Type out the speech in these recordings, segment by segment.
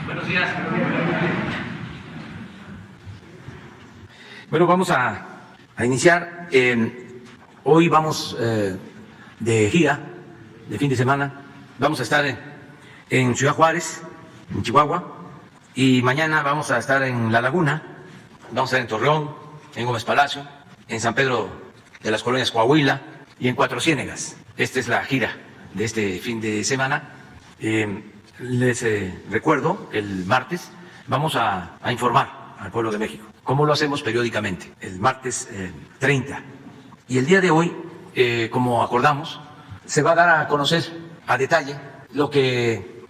Buenos días. Bueno, vamos a iniciar. Hoy vamos de gira, de fin de semana. Vamos a estar en Ciudad Juárez, en Chihuahua, y mañana vamos a estar en La Laguna, vamos a estar en Torreón, en Gómez Palacio, en San Pedro de las Colonias Coahuila y en Cuatro Ciénegas. Esta es la gira de este fin de semana. Les recuerdo que el martes vamos a informar al pueblo de México, como lo hacemos periódicamente, el martes 30. Y el día de hoy, como acordamos, se va a dar a conocer a detalle lo que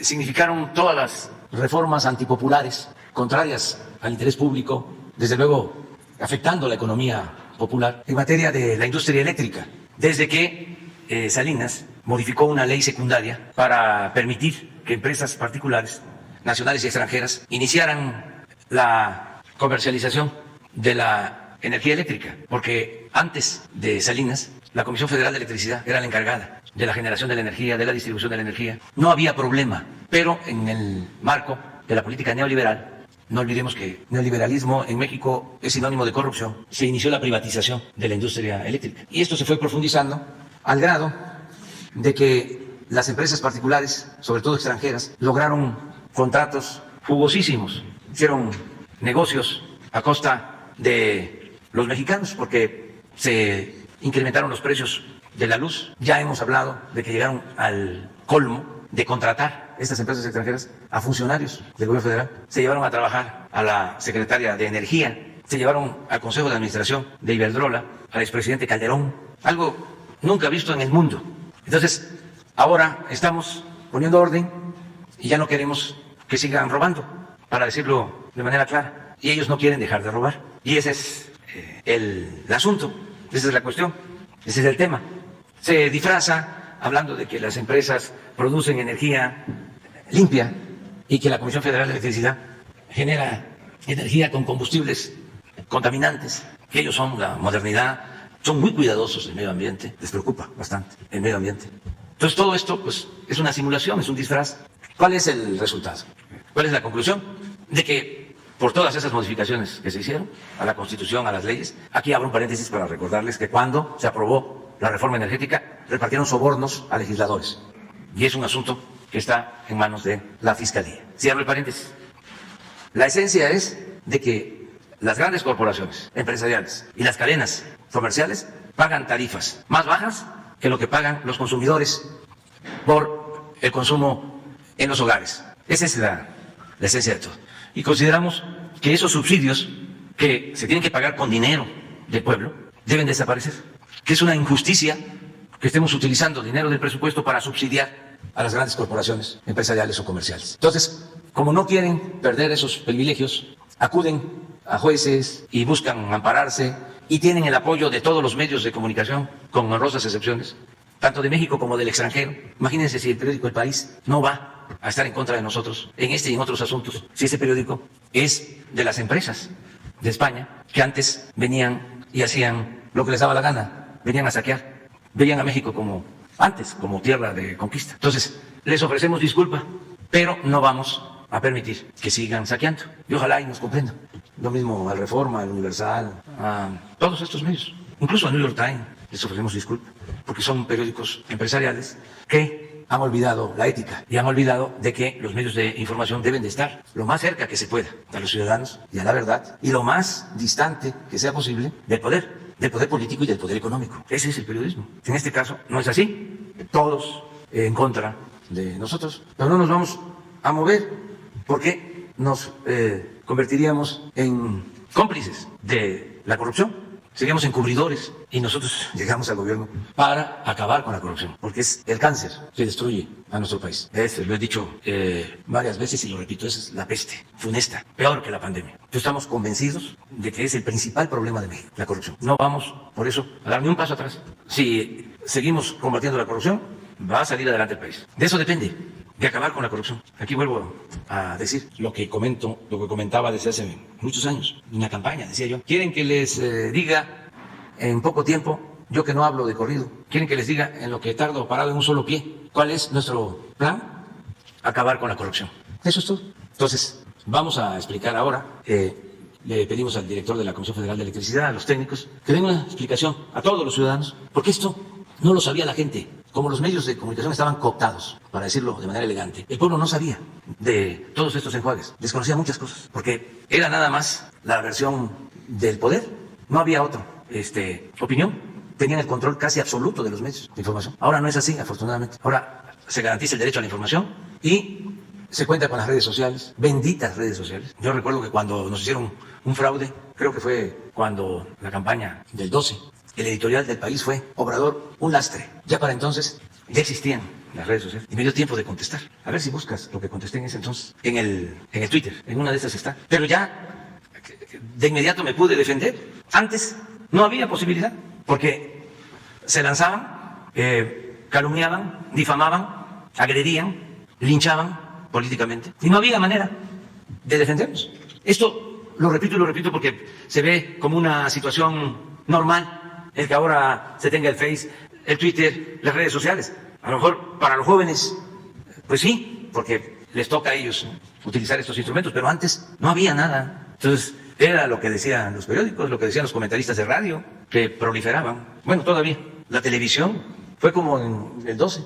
significaron todas las reformas antipopulares, contrarias al interés público, desde luego afectando la economía popular, en materia de la industria eléctrica, desde que Salinas modificó una ley secundaria para permitir que empresas particulares, nacionales y extranjeras, iniciaran la comercialización de la energía eléctrica, porque antes de Salinas, la Comisión Federal de Electricidad era la encargada de la generación de la energía, de la distribución de la energía. No había problema, pero en el marco de la política neoliberal, no olvidemos que neoliberalismo en México es sinónimo de corrupción, se inició la privatización de la industria eléctrica. Y esto se fue profundizando al grado de que las empresas particulares, sobre todo extranjeras, lograron contratos jugosísimos, hicieron negocios a costa de los mexicanos, porque se incrementaron los precios de la luz. Ya hemos hablado de que llegaron al colmo de contratar estas empresas extranjeras a funcionarios del gobierno federal. Se llevaron a trabajar a la secretaria de Energía, se llevaron al Consejo de Administración de Iberdrola, al expresidente Calderón, algo nunca visto en el mundo. Entonces, ahora estamos poniendo orden y ya no queremos que sigan robando, para decirlo de manera clara. Y ellos no quieren dejar de robar. Y ese es el asunto, esa es la cuestión, ese es el tema. Se disfraza hablando de que las empresas producen energía limpia y que la Comisión Federal de Electricidad genera energía con combustibles contaminantes, que ellos son la modernidad, son muy cuidadosos del medio ambiente, les preocupa bastante el medio ambiente. Entonces todo esto pues es una simulación, es un disfraz. ¿Cuál es el resultado? ¿Cuál es la conclusión? De que por todas esas modificaciones que se hicieron a la Constitución, a las leyes, aquí abro un paréntesis para recordarles que cuando se aprobó la reforma energética, repartieron sobornos a legisladores. Y es un asunto que está en manos de la Fiscalía. Cierro el paréntesis. La esencia es de que las grandes corporaciones empresariales y las cadenas comerciales pagan tarifas más bajas que lo que pagan los consumidores por el consumo en los hogares. Esa es la esencia de todo. Y consideramos que esos subsidios que se tienen que pagar con dinero del pueblo deben desaparecer, que es una injusticia que estemos utilizando dinero del presupuesto para subsidiar a las grandes corporaciones empresariales o comerciales. Entonces, como no quieren perder esos privilegios, acuden a jueces y buscan ampararse y tienen el apoyo de todos los medios de comunicación, con honrosas excepciones, tanto de México como del extranjero. Imagínense si el periódico El País no va a estar en contra de nosotros en este y en otros asuntos, si ese periódico es de las empresas de España que antes venían y hacían lo que les daba la gana, venían a saquear, veían a México como antes, como tierra de conquista. Entonces, les ofrecemos disculpa, pero no vamos a permitir que sigan saqueando. Y ojalá y nos comprendan. Lo mismo al Reforma, al Universal, a todos estos medios, incluso al New York Times, les ofrecemos disculpa, porque son periódicos empresariales que han olvidado la ética y han olvidado de que los medios de información deben de estar lo más cerca que se pueda a los ciudadanos y a la verdad, y lo más distante que sea posible del poder político y del poder económico. Ese es el periodismo. En este caso no es así, todos en contra de nosotros, pero no nos vamos a mover porque nos convertiríamos en cómplices de la corrupción, seríamos encubridores, y nosotros llegamos al gobierno para acabar con la corrupción, porque es el cáncer que destruye a nuestro país. Lo he dicho varias veces y lo repito, esa es la peste funesta, peor que la pandemia. Estamos convencidos de que es el principal problema de México, la corrupción. No vamos, por eso, a dar ni un paso atrás. Si seguimos combatiendo la corrupción, va a salir adelante el país. De eso depende, de acabar con la corrupción. Aquí vuelvo a decir lo que comentaba desde hace muchos años, en una campaña, decía yo. ¿Quieren que les diga en poco tiempo, yo que no hablo de corrido, quieren que les diga en lo que tardo parado en un solo pie, cuál es nuestro plan? Acabar con la corrupción. Eso es todo. Entonces, vamos a explicar ahora, le pedimos al director de la Comisión Federal de Electricidad, a los técnicos, que den una explicación a todos los ciudadanos, porque esto no lo sabía la gente. Como los medios de comunicación estaban cooptados, para decirlo de manera elegante, el pueblo no sabía de todos estos enjuagues, desconocía muchas cosas, porque era nada más la versión del poder, no había otra opinión, tenían el control casi absoluto de los medios de información. Ahora no es así, afortunadamente. Ahora se garantiza el derecho a la información y se cuenta con las redes sociales, benditas redes sociales. Yo recuerdo que cuando nos hicieron un fraude, creo que fue cuando la campaña del 12, el editorial del País fue Obrador, un lastre. Ya para entonces ya existían las redes sociales y me dio tiempo de contestar. A ver si buscas lo que contesté en ese entonces, en el Twitter, en una de esas está. Pero ya de inmediato me pude defender. Antes no había posibilidad, porque se lanzaban, calumniaban, difamaban, agredían, linchaban políticamente y no había manera de defendernos. Esto lo repito porque se ve como una situación normal el que ahora se tenga el Face, el Twitter, las redes sociales. A lo mejor para los jóvenes, pues sí, porque les toca a ellos utilizar estos instrumentos, pero antes no había nada. Entonces, era lo que decían los periódicos, lo que decían los comentaristas de radio, que proliferaban. Bueno, todavía. La televisión fue como en el 12.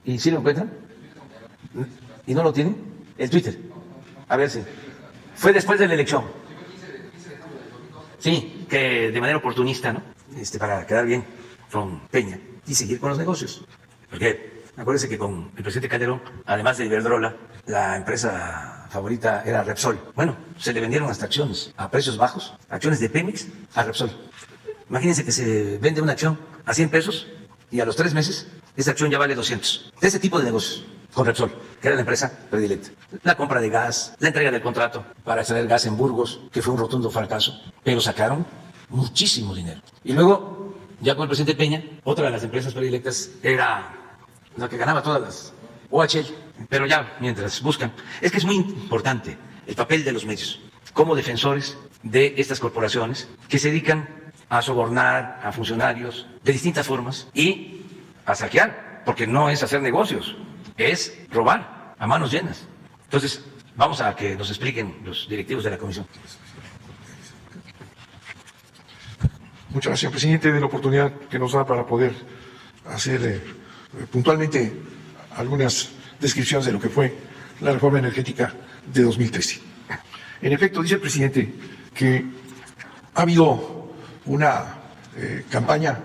¿Y sí lo encuentran? ¿Y no lo tienen? El Twitter. A ver si. Fue después de la elección. Sí, que de manera oportunista, ¿no? Para quedar bien con Peña y seguir con los negocios. Porque acuérdense que con el presidente Calderón, además de Iberdrola, la empresa favorita era Repsol. Bueno, se le vendieron hasta acciones a precios bajos, acciones de Pemex a Repsol. Imagínense que se vende una acción a 100 pesos y a los 3 meses esa acción ya vale 200. De ese tipo de negocios con Repsol, que era la empresa predilecta. La compra de gas, la entrega del contrato para extraer gas en Burgos, que fue un rotundo fracaso, pero sacaron muchísimo dinero. Y luego, ya con el presidente Peña, otra de las empresas predilectas era la que ganaba todas las OHL, pero ya mientras buscan. Es que es muy importante el papel de los medios como defensores de estas corporaciones que se dedican a sobornar a funcionarios de distintas formas y a saquear, porque no es hacer negocios, es robar a manos llenas. Entonces, vamos a que nos expliquen los directivos de la comisión. Muchas gracias, señor presidente, de la oportunidad que nos da para poder hacer puntualmente algunas descripciones de lo que fue la reforma energética de 2013. En efecto, dice el presidente que ha habido una campaña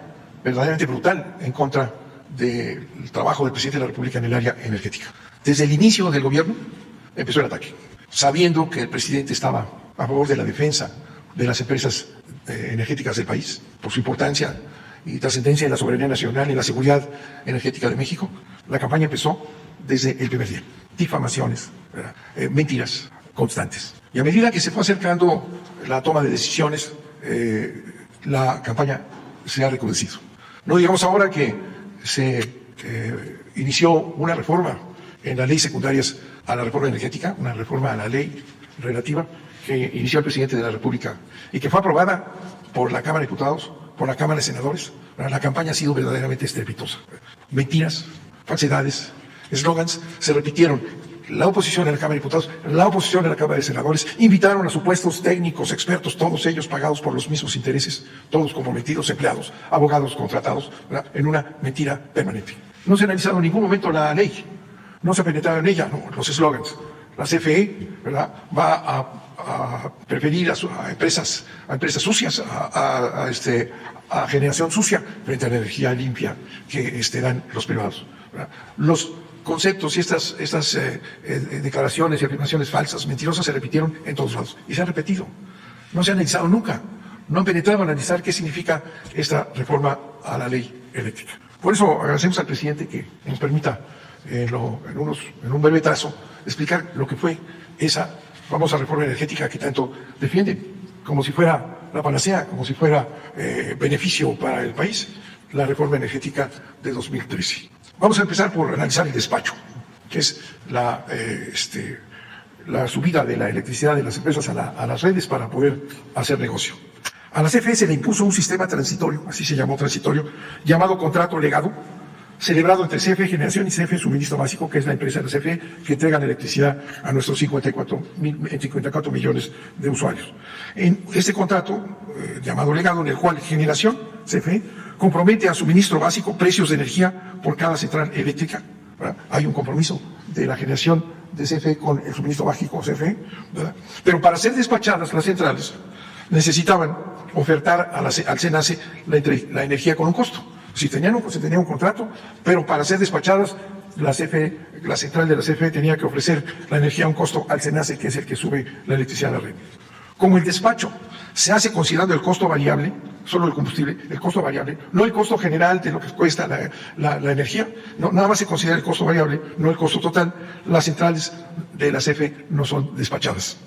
verdaderamente brutal en contra del trabajo del presidente de la República en el área energética. Desde el inicio del gobierno empezó el ataque, sabiendo que el presidente estaba a favor de la defensa de las empresas energéticas del país, por su importancia y trascendencia en la soberanía nacional y en la seguridad energética de México. La campaña empezó desde el primer día. Difamaciones, mentiras constantes. Y a medida que se fue acercando la toma de decisiones, la campaña se ha recrudecido. No digamos ahora que se inició una reforma en las leyes secundarias a la reforma energética, una reforma a la ley relativa que inició el presidente de la República y que fue aprobada por la Cámara de Diputados, por la Cámara de Senadores. La campaña ha sido verdaderamente estrepitosa. Mentiras, falsedades, eslogans se repitieron. La oposición en la Cámara de Diputados, la oposición en la Cámara de Senadores, invitaron a supuestos técnicos, expertos, todos ellos pagados por los mismos intereses, todos comprometidos, empleados, abogados contratados, ¿verdad?, en una mentira permanente. No se ha analizado en ningún momento la ley, no se ha penetrado en ella, no, los eslogans. La CFE, ¿verdad?, va a preferir a empresas sucias, a generación sucia frente a la energía limpia que dan los privados, ¿verdad? Los conceptos y estas declaraciones y afirmaciones falsas, mentirosas, se repitieron en todos lados y se han repetido. No se ha analizado nunca, no han penetrado a analizar qué significa esta reforma a la ley eléctrica. Por eso agradecemos al presidente que nos permita en un breve trazo explicar lo que fue esa famosa reforma energética que tanto defienden, como si fuera la panacea, como si fuera beneficio para el país, la reforma energética de 2013. Vamos a empezar por analizar el despacho, que es la subida de la electricidad de las empresas a las redes para poder hacer negocio. A la CFE se le impuso un sistema transitorio, así se llamó transitorio, llamado contrato legado, celebrado entre CFE Generación y CFE Suministro Básico, que es la empresa de la CFE que entrega la electricidad a nuestros 54 millones de usuarios. En este contrato, llamado legado, en el cual Generación, CFE, compromete a suministro básico precios de energía por cada central eléctrica, ¿verdad? Hay un compromiso de la generación de CFE con el suministro básico CFE, ¿verdad? Pero para ser despachadas las centrales necesitaban ofertar al SENACE la energía con un costo. Si tenían se tenía un contrato, pero para ser despachadas, la central de la CFE tenía que ofrecer la energía a un costo al SENACE, que es el que sube la electricidad a la red. Como el despacho se hace considerando el costo variable, solo el combustible, el costo variable, no el costo general de lo que cuesta la energía, no, nada más se considera el costo variable, no el costo total, las centrales de la CFE no son despachadas.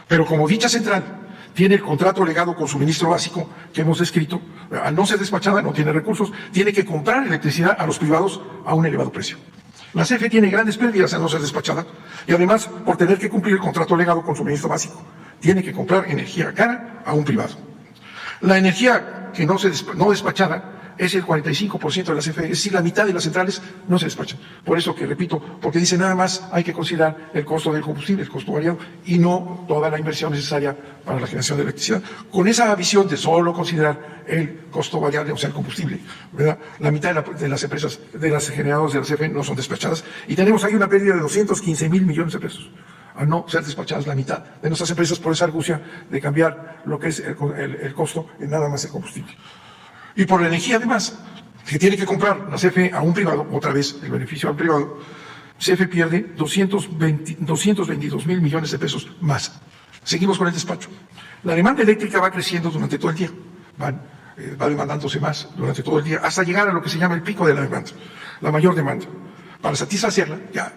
Pero como dicha central tiene el contrato legado con suministro básico que hemos descrito, al no ser despachada no tiene recursos, tiene que comprar electricidad a los privados a un elevado precio. La CFE tiene grandes pérdidas al no ser despachada y además por tener que cumplir el contrato legado con suministro básico. Tiene que comprar energía cara a un privado. La energía que no despachada es el 45% de la CFE, es decir, la mitad de las centrales no se despachan. Por eso que repito, porque dice nada más hay que considerar el costo del combustible, el costo variado, y no toda la inversión necesaria para la generación de electricidad. Con esa visión de solo considerar el costo variable, o sea, el combustible, ¿verdad? La mitad de las empresas, de las generadoras de la CFE no son despachadas, y tenemos ahí una pérdida de 215,000 millones de pesos. A no ser despachadas la mitad de nuestras empresas por esa argucia de cambiar lo que es el costo en nada más el combustible. Y por la energía, además, que tiene que comprar la CFE a un privado, otra vez el beneficio al privado, CFE pierde 222,000 millones de pesos más. Seguimos con el despacho. La demanda eléctrica va creciendo durante todo el día, va demandándose más durante todo el día, hasta llegar a lo que se llama el pico de la demanda, la mayor demanda. Para satisfacerla, ya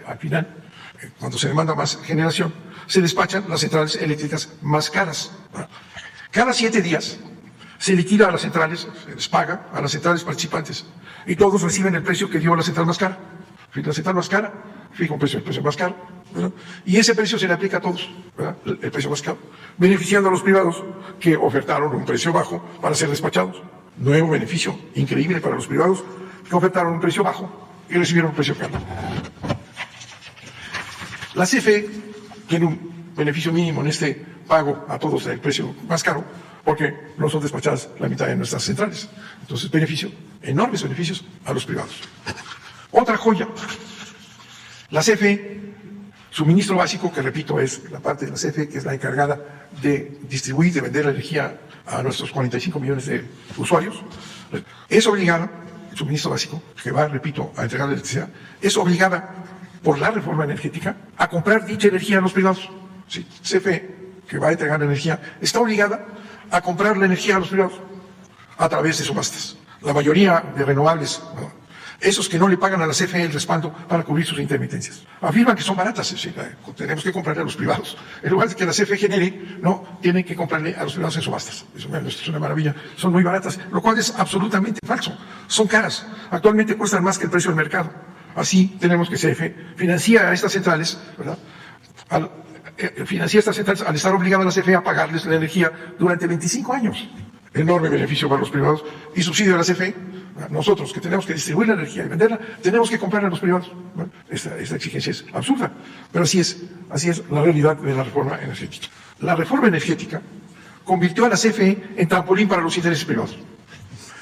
al final, cuando se demanda más generación, se despachan las centrales eléctricas más caras. Cada 7 días, se liquida a las centrales, se les paga a las centrales participantes y todos reciben el precio que dio la central más cara. La central más cara fija un precio, el precio más caro, ¿verdad? Y ese precio se le aplica a todos, ¿verdad? El precio más caro, beneficiando a los privados que ofertaron un precio bajo para ser despachados. Nuevo beneficio increíble para los privados que ofertaron un precio bajo y recibieron un precio caro. La CFE tiene un beneficio mínimo en este pago a todos del precio más caro, porque no son despachadas la mitad de nuestras centrales. Entonces, enormes beneficios a los privados. Otra joya, la CFE, suministro básico, que repito es la parte de la CFE que es la encargada de distribuir, de vender la energía a nuestros 45 millones de usuarios, es obligada, el suministro básico, que va, repito, a entregar la electricidad, es obligada por la reforma energética a comprar dicha energía a los privados. Sí, CFE, que va a entregar la energía, está obligada a comprar la energía a los privados a través de subastas. La mayoría de renovables, ¿no? Esos que no le pagan a la CFE el respaldo para cubrir sus intermitencias, afirman que son baratas, es decir, tenemos que comprarle a los privados. En lugar de que la CFE genere, no, tienen que comprarle a los privados en subastas. Eso es una maravilla. Son muy baratas, lo cual es absolutamente falso. Son caras. Actualmente cuestan más que el precio del mercado. Así tenemos que CFE financia a estas centrales, ¿verdad? Financia estas centrales al estar obligada a la CFE a pagarles la energía durante 25 años. Enorme beneficio para los privados y subsidio a la CFE. Nosotros que tenemos que distribuir la energía y venderla, tenemos que comprarla a los privados. Bueno, esta exigencia es absurda, pero así es la realidad de la reforma energética. La reforma energética convirtió a la CFE en trampolín para los intereses privados.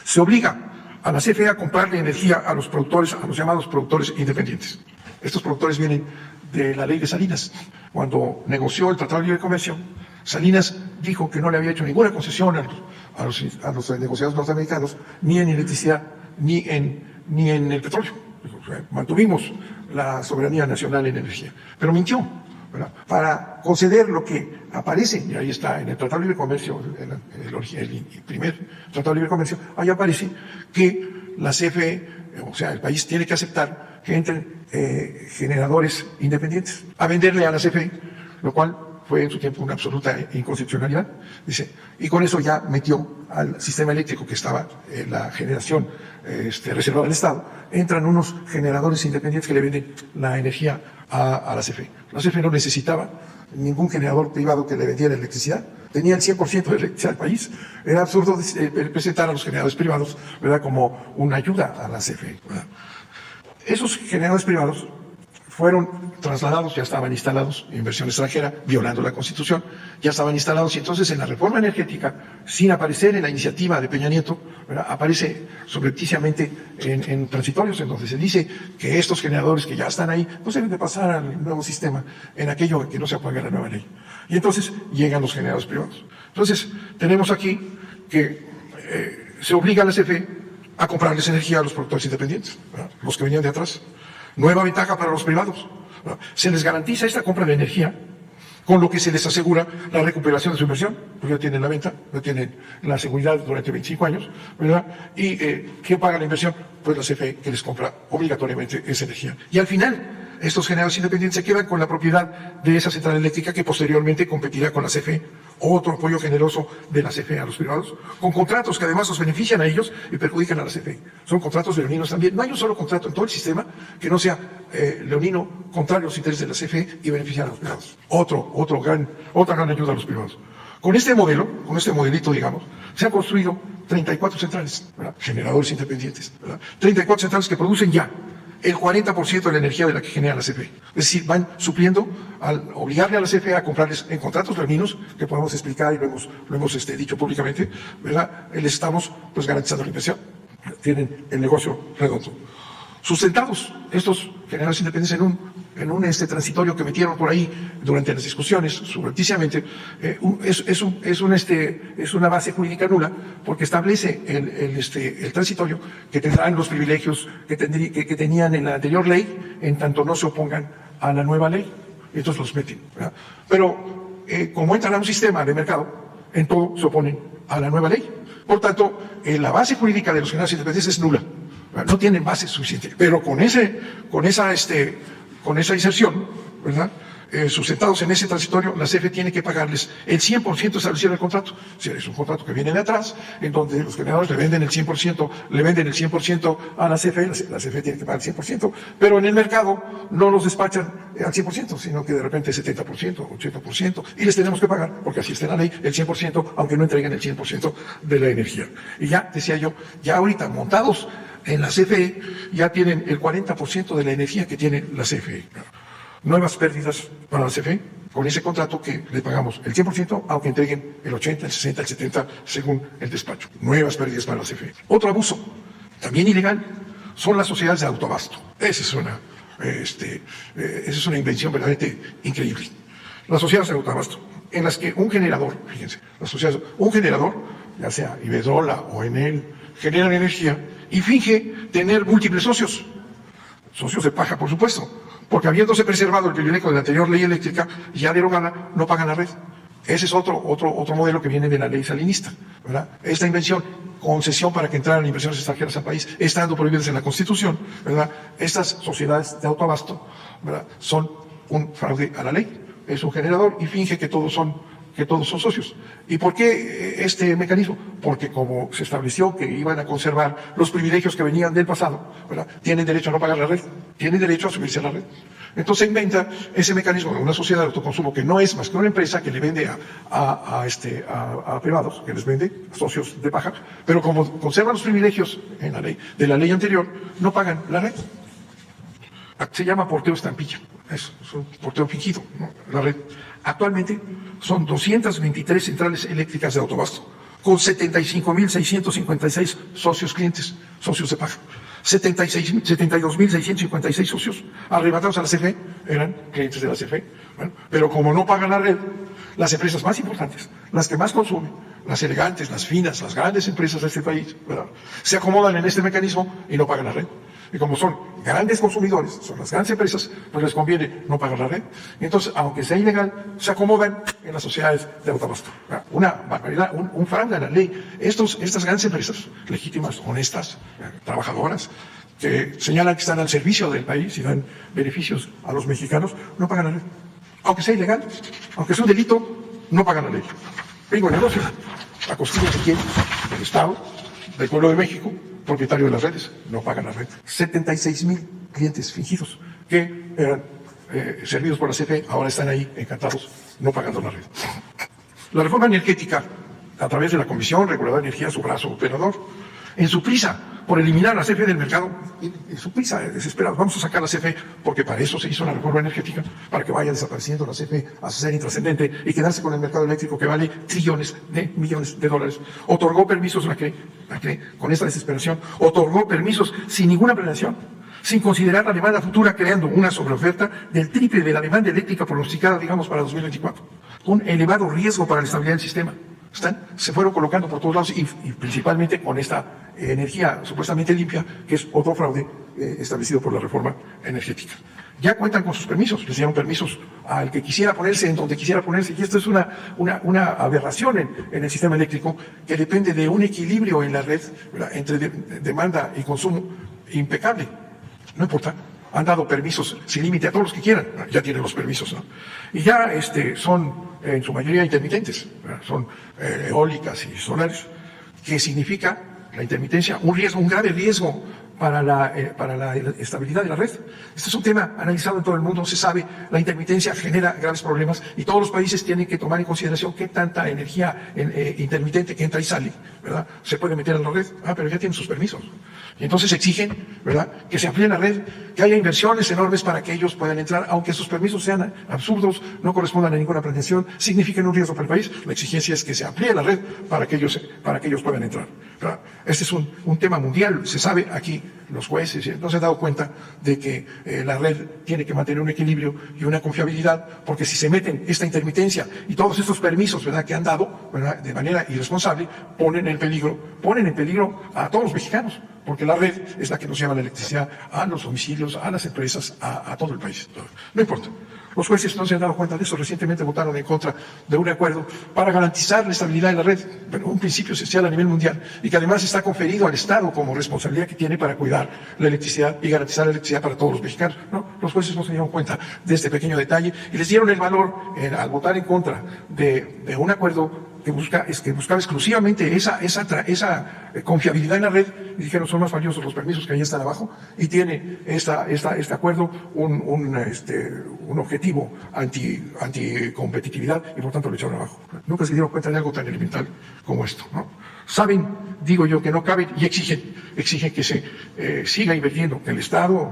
Se obliga a la CFE a comprarle energía a los productores, a los llamados productores independientes. Estos productores vienen de la ley de Salinas. Cuando negoció el Tratado de Libre Comercio, Salinas dijo que no le había hecho ninguna concesión a los negociados norteamericanos, ni en electricidad, ni en el petróleo. Mantuvimos la soberanía nacional en energía, pero mintió, ¿verdad? Para conceder lo que aparece, y ahí está en el Tratado de Libre Comercio, el primer Tratado de Libre Comercio, ahí aparece que la CFE, o sea, el país tiene que aceptar que entren generadores independientes a venderle a la CFE, lo cual fue en su tiempo una absoluta inconstitucionalidad, dice, y con eso ya metió al sistema eléctrico que estaba en la generación reservada al Estado, entran unos generadores independientes que le venden la energía a la CFE. La CFE no necesitaba ningún generador privado que le vendiera electricidad, tenía el 100% de electricidad del país. Era absurdo presentar a los generadores privados, ¿verdad?, como una ayuda a la CFE, ¿verdad? Esos generadores privados fueron trasladados, ya estaban instalados, inversión extranjera, violando la Constitución, ya estaban instalados, y entonces en la reforma energética, sin aparecer en la iniciativa de Peña Nieto, ¿verdad?, aparece subrepticiamente en transitorios, en donde se dice que estos generadores que ya están ahí, pues deben de pasar al nuevo sistema, en aquello que no se apaga la nueva ley. Y entonces llegan los generadores privados. Entonces, tenemos aquí que se obliga a la CFE a comprarles energía a los productores independientes, ¿verdad?, los que venían de atrás. Nueva ventaja para los privados. Se les garantiza esta compra de energía, con lo que se les asegura la recuperación de su inversión, porque ya tienen la venta, ya tienen la seguridad durante 25 años, ¿verdad? ¿Y quién paga la inversión? Pues la CFE, que les compra obligatoriamente esa energía. Y al final, estos generadores independientes se quedan con la propiedad de esa central eléctrica que posteriormente competirá con la CFE. Otro apoyo generoso de la CFE a los privados, con contratos que además los benefician a ellos y perjudican a la CFE. Son contratos leoninos también. No hay un solo contrato en todo el sistema que no sea leonino, contrario a los intereses de la CFE y beneficiar a los privados. Otra gran ayuda a los privados. Con este modelo, con este modelito, digamos, se han construido 34 centrales, ¿verdad?, generadores independientes, ¿verdad?, 34 centrales que producen ya el 40% de la energía de la que genera la CFE. Es decir, van supliendo al obligarle a la CFE a comprarles en contratos leoninos, que podemos explicar y lo hemos dicho públicamente, ¿verdad?, les estamos pues garantizando la inversión. Tienen el negocio redondo. Sustentados estos generadores independientes en un transitorio que metieron por ahí durante las discusiones, subrepticiamente, es una base jurídica nula, porque establece el transitorio que tendrán los privilegios que tenían en la anterior ley, en tanto no se opongan a la nueva ley. Entonces los meten, ¿verdad? Pero como entran a un sistema de mercado, en todo se oponen a la nueva ley. Por tanto, la base jurídica de los generadores independientes es nula. No tienen base suficiente, pero con esa inserción, ¿verdad?, sustentados en ese transitorio, la CFE tiene que pagarles el 100% establecido en el contrato. O sea, es un contrato que viene de atrás, en donde los generadores le venden el 100% a la CFE, la CFE tiene que pagar el 100%, pero en el mercado no los despachan al 100%, sino que de repente 70%, 80%, y les tenemos que pagar, porque así está en la ley, el 100%, aunque no entreguen el 100% de la energía. Y ya, decía yo, ya ahorita montados en la CFE, ya tienen el 40% de la energía que tiene la CFE. Nuevas pérdidas para la CFE, con ese contrato que le pagamos el 100%, aunque entreguen el 80, el 60, el 70, según el despacho. Nuevas pérdidas para la CFE. Otro abuso, también ilegal, son las sociedades de autoabasto. Esa es una invención verdaderamente increíble. Las sociedades de autoabasto, en las que un generador, fíjense, un generador, ya sea Iberdrola o Enel, generan energía y finge tener múltiples socios de paja, por supuesto, porque habiéndose preservado el privilegio de la anterior ley eléctrica, ya derogada, no pagan la red. Ese es otro modelo que viene de la ley salinista, ¿verdad? Esta invención, concesión para que entraran inversiones extranjeras al país, estando prohibidas en la Constitución, ¿verdad? Estas sociedades de autoabasto, ¿verdad?, son un fraude a la ley. Es un generador y finge que todos son socios. ¿Y por qué este mecanismo? Porque como se estableció que iban a conservar los privilegios que venían del pasado, ¿verdad?, tienen derecho a no pagar la red, tienen derecho a subirse a la red. Entonces se inventa ese mecanismo de una sociedad de autoconsumo que no es más que una empresa que le vende a privados, que les vende a socios de paja, pero como conservan los privilegios en la ley, de la ley anterior, no pagan la red. Se llama porteo estampilla, es un porteo fingido, ¿no?, la red. Actualmente son 223 centrales eléctricas de autoabasto, con 75.656 socios clientes, socios de paga. 72.656 socios arrebatados a la CFE eran clientes de la CFE. Bueno, pero como no pagan la red, las empresas más importantes, las que más consumen, las elegantes, las finas, las grandes empresas de este país, ¿verdad?, se acomodan en este mecanismo y no pagan la red. Y como son grandes consumidores, son las grandes empresas, pues les conviene no pagar la red. Y entonces, aunque sea ilegal, se acomodan en las sociedades de autoabasto. Una barbaridad, un fraude a la ley. Estas grandes empresas, legítimas, honestas, trabajadoras, que señalan que están al servicio del país y dan beneficios a los mexicanos, no pagan la ley. Aunque sea ilegal, aunque sea un delito, no pagan la ley. Tengo el negocio, a costilla de quién, del Estado, del pueblo de México, propietario de las redes, no pagan la red. 76,000 clientes fingidos que eran servidos por la CFE, ahora están ahí encantados, no pagando la red. La reforma energética, a través de la Comisión Reguladora de Energía, su brazo operador, en su prisa por eliminar la CFE del mercado, en su prisa desesperada, vamos a sacar la CFE, porque para eso se hizo la reforma energética, para que vaya desapareciendo la CFE a ser intrascendente y quedarse con el mercado eléctrico que vale trillones de millones de dólares. Otorgó permisos, la CRE, con esta desesperación, otorgó permisos sin ninguna planeación, sin considerar la demanda futura, creando una sobreoferta del triple de la demanda eléctrica pronosticada, digamos, para 2024. Un elevado riesgo para la estabilidad del sistema. Se fueron colocando por todos lados y principalmente con esta energía supuestamente limpia, que es otro fraude establecido por la reforma energética. Ya cuentan con sus permisos, les dieron permisos al que quisiera ponerse en donde quisiera ponerse, y esto es una aberración en el sistema eléctrico que depende de un equilibrio en la red, ¿verdad?, entre demanda y consumo impecable. No importa, han dado permisos sin límite a todos los que quieran, ya tienen los permisos, ¿no? Y ya son en su mayoría intermitentes, ¿verdad? Son eólicas y solares, que significa la intermitencia un grave riesgo para la estabilidad de la red. Este es un tema analizado en todo el mundo, se sabe, la intermitencia genera graves problemas y todos los países tienen que tomar en consideración qué tanta energía intermitente que entra y sale, ¿verdad?, se puede meter en la red. Pero ya tienen sus permisos. Y entonces exigen, ¿verdad?, que se amplíe la red, que haya inversiones enormes para que ellos puedan entrar, aunque sus permisos sean absurdos, no correspondan a ninguna planeación, signifiquen un riesgo para el país. La exigencia es que se amplíe la red para que ellos puedan entrar, ¿verdad? Este es un tema mundial, se sabe aquí. Los jueces no se han dado cuenta de que la red tiene que mantener un equilibrio y una confiabilidad, porque si se meten esta intermitencia y todos estos permisos, ¿verdad?, que han dado, ¿verdad?, de manera irresponsable, ponen en peligro a todos los mexicanos, porque la red es la que nos lleva la electricidad a los domicilios, a las empresas, a todo el país. No importa. Los jueces no se han dado cuenta de eso. Recientemente votaron en contra de un acuerdo para garantizar la estabilidad de la red, pero un principio esencial a nivel mundial, y que además está conferido al Estado como responsabilidad que tiene para cuidar la electricidad y garantizar la electricidad para todos los mexicanos. No, los jueces no se dieron cuenta de este pequeño detalle y les dieron el valor al votar en contra de un acuerdo que buscaba exclusivamente esa confiabilidad en la red, y dijeron son más valiosos los permisos que ahí están abajo, y tiene este acuerdo un objetivo anticompetitividad, y por tanto lo echaron abajo. Nunca se dieron cuenta de algo tan elemental como esto, ¿no? Saben, digo yo, que no caben y exigen que se siga invirtiendo, que el Estado,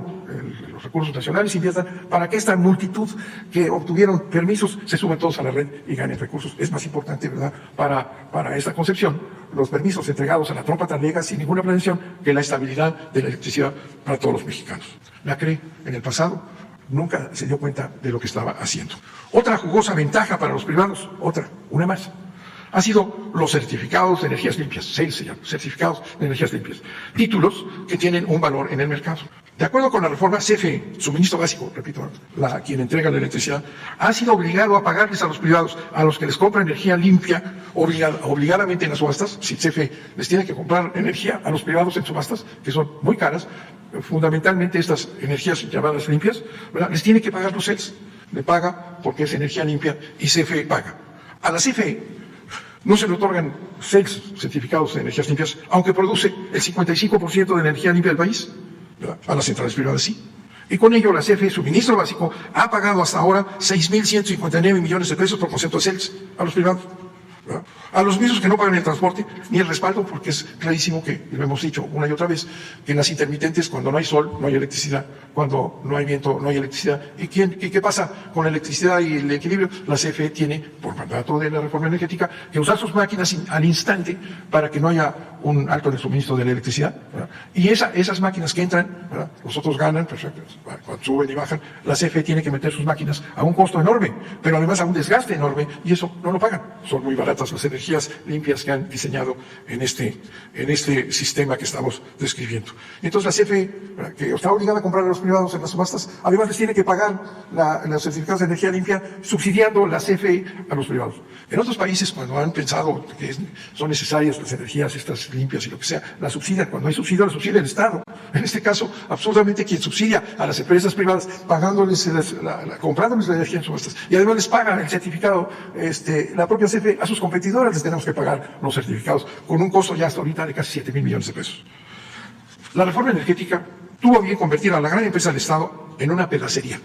los recursos nacionales inviertan para que esta multitud que obtuvieron permisos se suban todos a la red y ganen recursos. Es más importante, ¿verdad?, para esta concepción, los permisos entregados a la trompa talega sin ninguna planeación, que la estabilidad de la electricidad para todos los mexicanos. La CRE, en el pasado, nunca se dio cuenta de lo que estaba haciendo. Otra jugosa ventaja para los privados, una más, ha sido los certificados de energías limpias, CEL se llaman, certificados de energías limpias, títulos que tienen un valor en el mercado. De acuerdo con la reforma, CFE, suministro básico, repito, quien entrega la electricidad, ha sido obligado a pagarles a los privados, a los que les compra energía limpia, obligadamente en las subastas. Si CFE les tiene que comprar energía a los privados en subastas, que son muy caras, fundamentalmente estas energías llamadas limpias, ¿verdad?, les tiene que pagar los CELs. Le paga porque es energía limpia y CFE paga. A la CFE no se le otorgan CELs, certificados de energías limpias, aunque produce el 55% de la energía limpia del país, ¿verdad? A las centrales privadas sí. Y con ello la CFE, suministro básico, ha pagado hasta ahora 6.159 millones de pesos por concepto de CELs a los privados, ¿verdad? A los mismos que no pagan el transporte ni el respaldo, porque es clarísimo que, lo hemos dicho una y otra vez, que en las intermitentes, cuando no hay sol, no hay electricidad, cuando no hay viento, no hay electricidad. ¿Y qué pasa con la electricidad y el equilibrio? La CFE tiene, por mandato de la reforma energética, que usar sus máquinas al instante para que no haya un alto en el suministro de la electricidad, ¿verdad? Y esas máquinas que entran, ¿verdad?, los otros ganan, perfecto, cuando suben y bajan, la CFE tiene que meter sus máquinas a un costo enorme, pero además a un desgaste enorme, y eso no lo pagan. Son muy baratas las energías limpias que han diseñado en este sistema que estamos describiendo. Entonces la CFE, que está obligada a comprar a los privados en las subastas, además les tiene que pagar los certificados de energía limpia, subsidiando la CFE a los privados. En otros países, cuando han pensado que son necesarias las energías estas limpias y lo que sea, la subsidian. Cuando hay subsidio, la subsidia el Estado. En este caso, absurdamente, quien subsidia a las empresas privadas, comprándoles la energía en subastas, y además les paga el certificado, la propia CFE, a sus competidoras les tenemos que pagar los certificados, con un costo ya hasta ahorita de casi 7.000 millones de pesos. La reforma energética tuvo bien convertir a la gran empresa del Estado en una pedacería.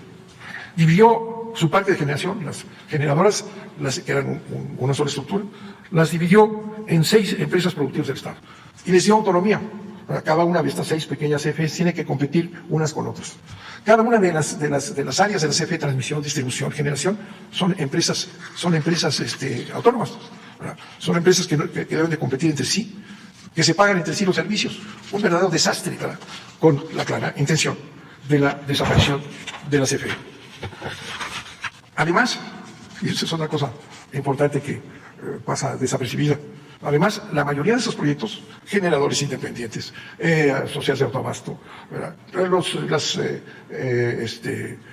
Dividió su parque de generación, las generadoras, que eran una sola estructura, las dividió en 6 empresas productivas del Estado y les dio autonomía. Cada una de estas 6 pequeñas CFEs tiene que competir unas con otras. Cada una de las áreas de la CFE, transmisión, distribución, generación, son empresas autónomas, ¿verdad? Son empresas que deben de competir entre sí, que se pagan entre sí los servicios. Un verdadero desastre, ¿verdad? Con la clara intención de la desaparición de la CFE. Además, y eso es otra cosa importante que pasa desapercibida, además, la mayoría de esos proyectos, generadores independientes, sociedades de autoabasto, las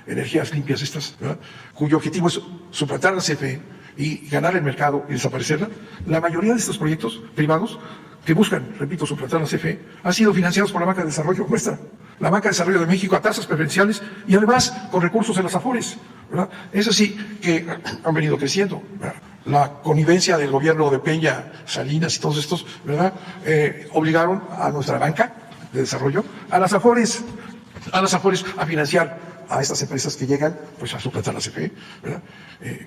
energías limpias estas, ¿verdad? Cuyo objetivo es suplantar la CFE y ganar el mercado y desaparecerla, la mayoría de estos proyectos privados que buscan, repito, suplantar la CFE, han sido financiados por la Banca de Desarrollo nuestra, la Banca de Desarrollo de México, a tasas preferenciales y además con recursos de las AFORES, ¿verdad? Es así que han venido creciendo, ¿verdad? La connivencia del gobierno de Peña, Salinas y todos estos, ¿verdad? Obligaron a nuestra banca de desarrollo, a las AFORES a financiar a estas empresas que llegan pues a suplantar la CFE, ¿verdad?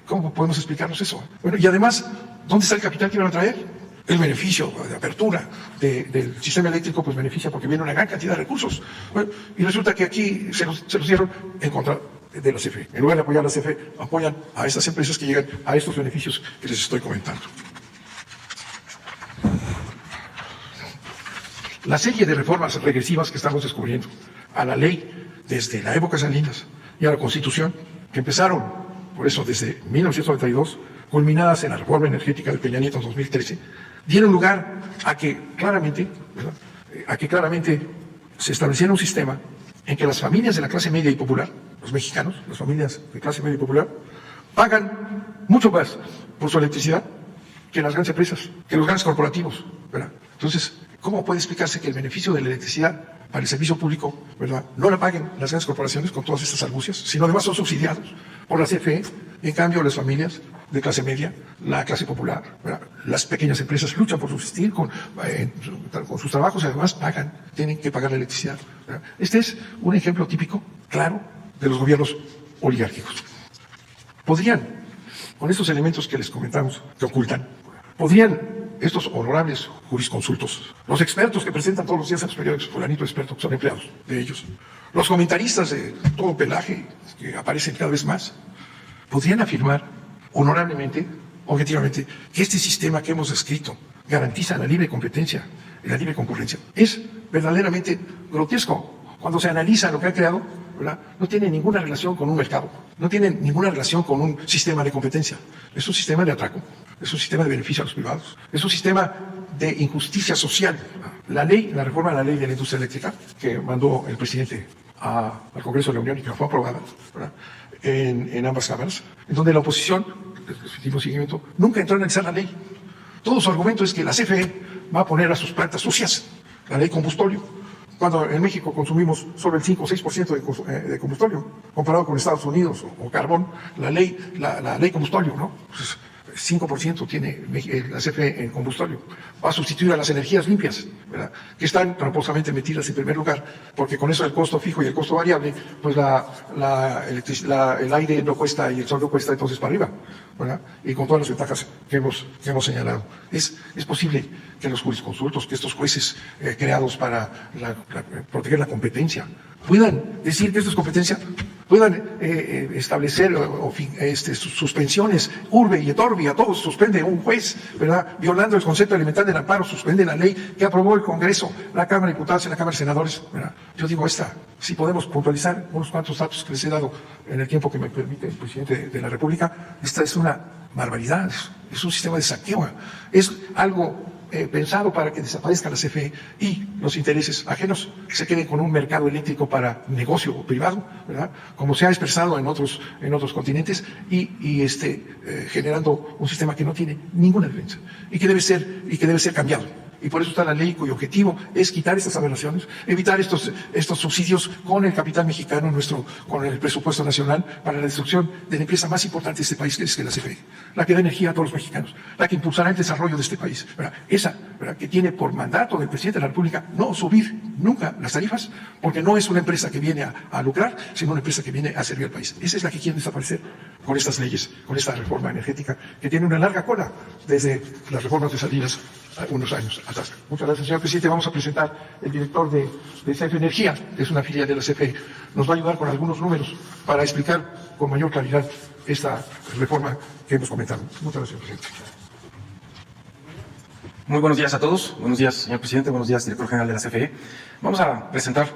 ¿Cómo podemos explicarnos eso? Bueno, y además, ¿dónde está el capital que van a traer? El beneficio de apertura del sistema eléctrico pues beneficia porque viene una gran cantidad de recursos. Bueno, y resulta que aquí se los dieron en contra de la CFE. En lugar de apoyar a la CFE, apoyan a estas empresas que llegan a estos beneficios que les estoy comentando. La serie de reformas regresivas que estamos descubriendo a la ley desde la época Salinas y a la Constitución, que empezaron, por eso, desde 1992, culminadas en la reforma energética de Peña Nieto en 2013, dieron lugar a que claramente, ¿verdad? Se estableciera un sistema en que las familias de la clase media y popular, los mexicanos, las familias de clase media y popular, pagan mucho más por su electricidad que las grandes empresas, que los grandes corporativos, ¿verdad? Entonces, ¿cómo puede explicarse que el beneficio de la electricidad para el servicio público, ¿verdad?, no la paguen las grandes corporaciones con todas estas argucias, sino además son subsidiados por la CFE? En cambio, las familias de clase media, la clase popular, ¿verdad?, las pequeñas empresas luchan por subsistir con sus trabajos y además tienen que pagar la electricidad, ¿verdad? Este es un ejemplo típico, claro, de los gobiernos oligárquicos. Podrían, con estos elementos que les comentamos, que ocultan, podrían estos honorables jurisconsultos, los expertos que presentan todos los días en los periódicos, fulanito experto, que son empleados de ellos, los comentaristas de todo pelaje que aparecen cada vez más, podrían afirmar honorablemente, objetivamente, que este sistema que hemos descrito garantiza la libre competencia y la libre concurrencia. Es verdaderamente grotesco. Cuando se analiza lo que ha creado, ¿verdad?, no tiene ninguna relación con un mercado, no tiene ninguna relación con un sistema de competencia. Es un sistema de atraco, es un sistema de beneficio a los privados, es un sistema de injusticia social. La reforma de la ley de la industria eléctrica que mandó el presidente al Congreso de la Unión y que fue aprobada, ¿verdad?, en ambas cámaras, en donde la oposición, el seguimiento, nunca entró a analizar la ley. Todo su argumento es que la CFE va a poner a sus plantas sucias la ley combustóleo, cuando en México consumimos solo el 5 o 6% de combustóleo, comparado con Estados Unidos o carbón, la ley combustóleo, ¿no? Pues 5% tiene la CFE en combustóleo. Va a sustituir a las energías limpias, ¿verdad?, que están tramposamente metidas en primer lugar, porque con eso el costo fijo y el costo variable, pues el aire no cuesta y el sol no cuesta, entonces para arriba, ¿verdad?, y con todas las ventajas que hemos señalado. Es posible que los jurisconsultos, que estos jueces creados para proteger la competencia, puedan decir que esto es competencia, puedan establecer suspensiones, urbe y et orbi, a todos suspende un juez, ¿verdad?, violando el concepto elemental del amparo, suspende la ley que aprobó el Congreso, la Cámara de Diputados y la Cámara de Senadores, ¿verdad? Yo digo si podemos puntualizar unos cuantos datos que les he dado en el tiempo que me permite el presidente de la República, esta es una barbaridad, es un sistema de saqueo, es algo pensado para que desaparezca la CFE y los intereses ajenos se queden con un mercado eléctrico para negocio privado, ¿verdad?, como se ha expresado en otros continentes, y generando un sistema que no tiene ninguna defensa y que debe ser cambiado. Y por eso está la ley cuyo objetivo es quitar estas aberraciones, evitar estos subsidios con el capital mexicano, con el presupuesto nacional, para la destrucción de la empresa más importante de este país, que es la CFE, la que da energía a todos los mexicanos, la que impulsará el desarrollo de este país, ¿verdad? Esa ¿verdad?, que tiene por mandato del presidente de la República no subir nunca las tarifas, porque no es una empresa que viene a lucrar, sino una empresa que viene a servir al país. Esa es la que quieren desaparecer con estas leyes, con esta reforma energética, que tiene una larga cola desde las reformas de Salinas unos años atrás. Muchas gracias, señor presidente. Vamos a presentar el director de CFE Energía, que es una filial de la CFE. Nos va a ayudar con algunos números para explicar con mayor claridad esta reforma que hemos comentado. Muchas gracias, señor presidente. Muy buenos días a todos. Buenos días, señor presidente. Buenos días, director general de la CFE. Vamos a presentar,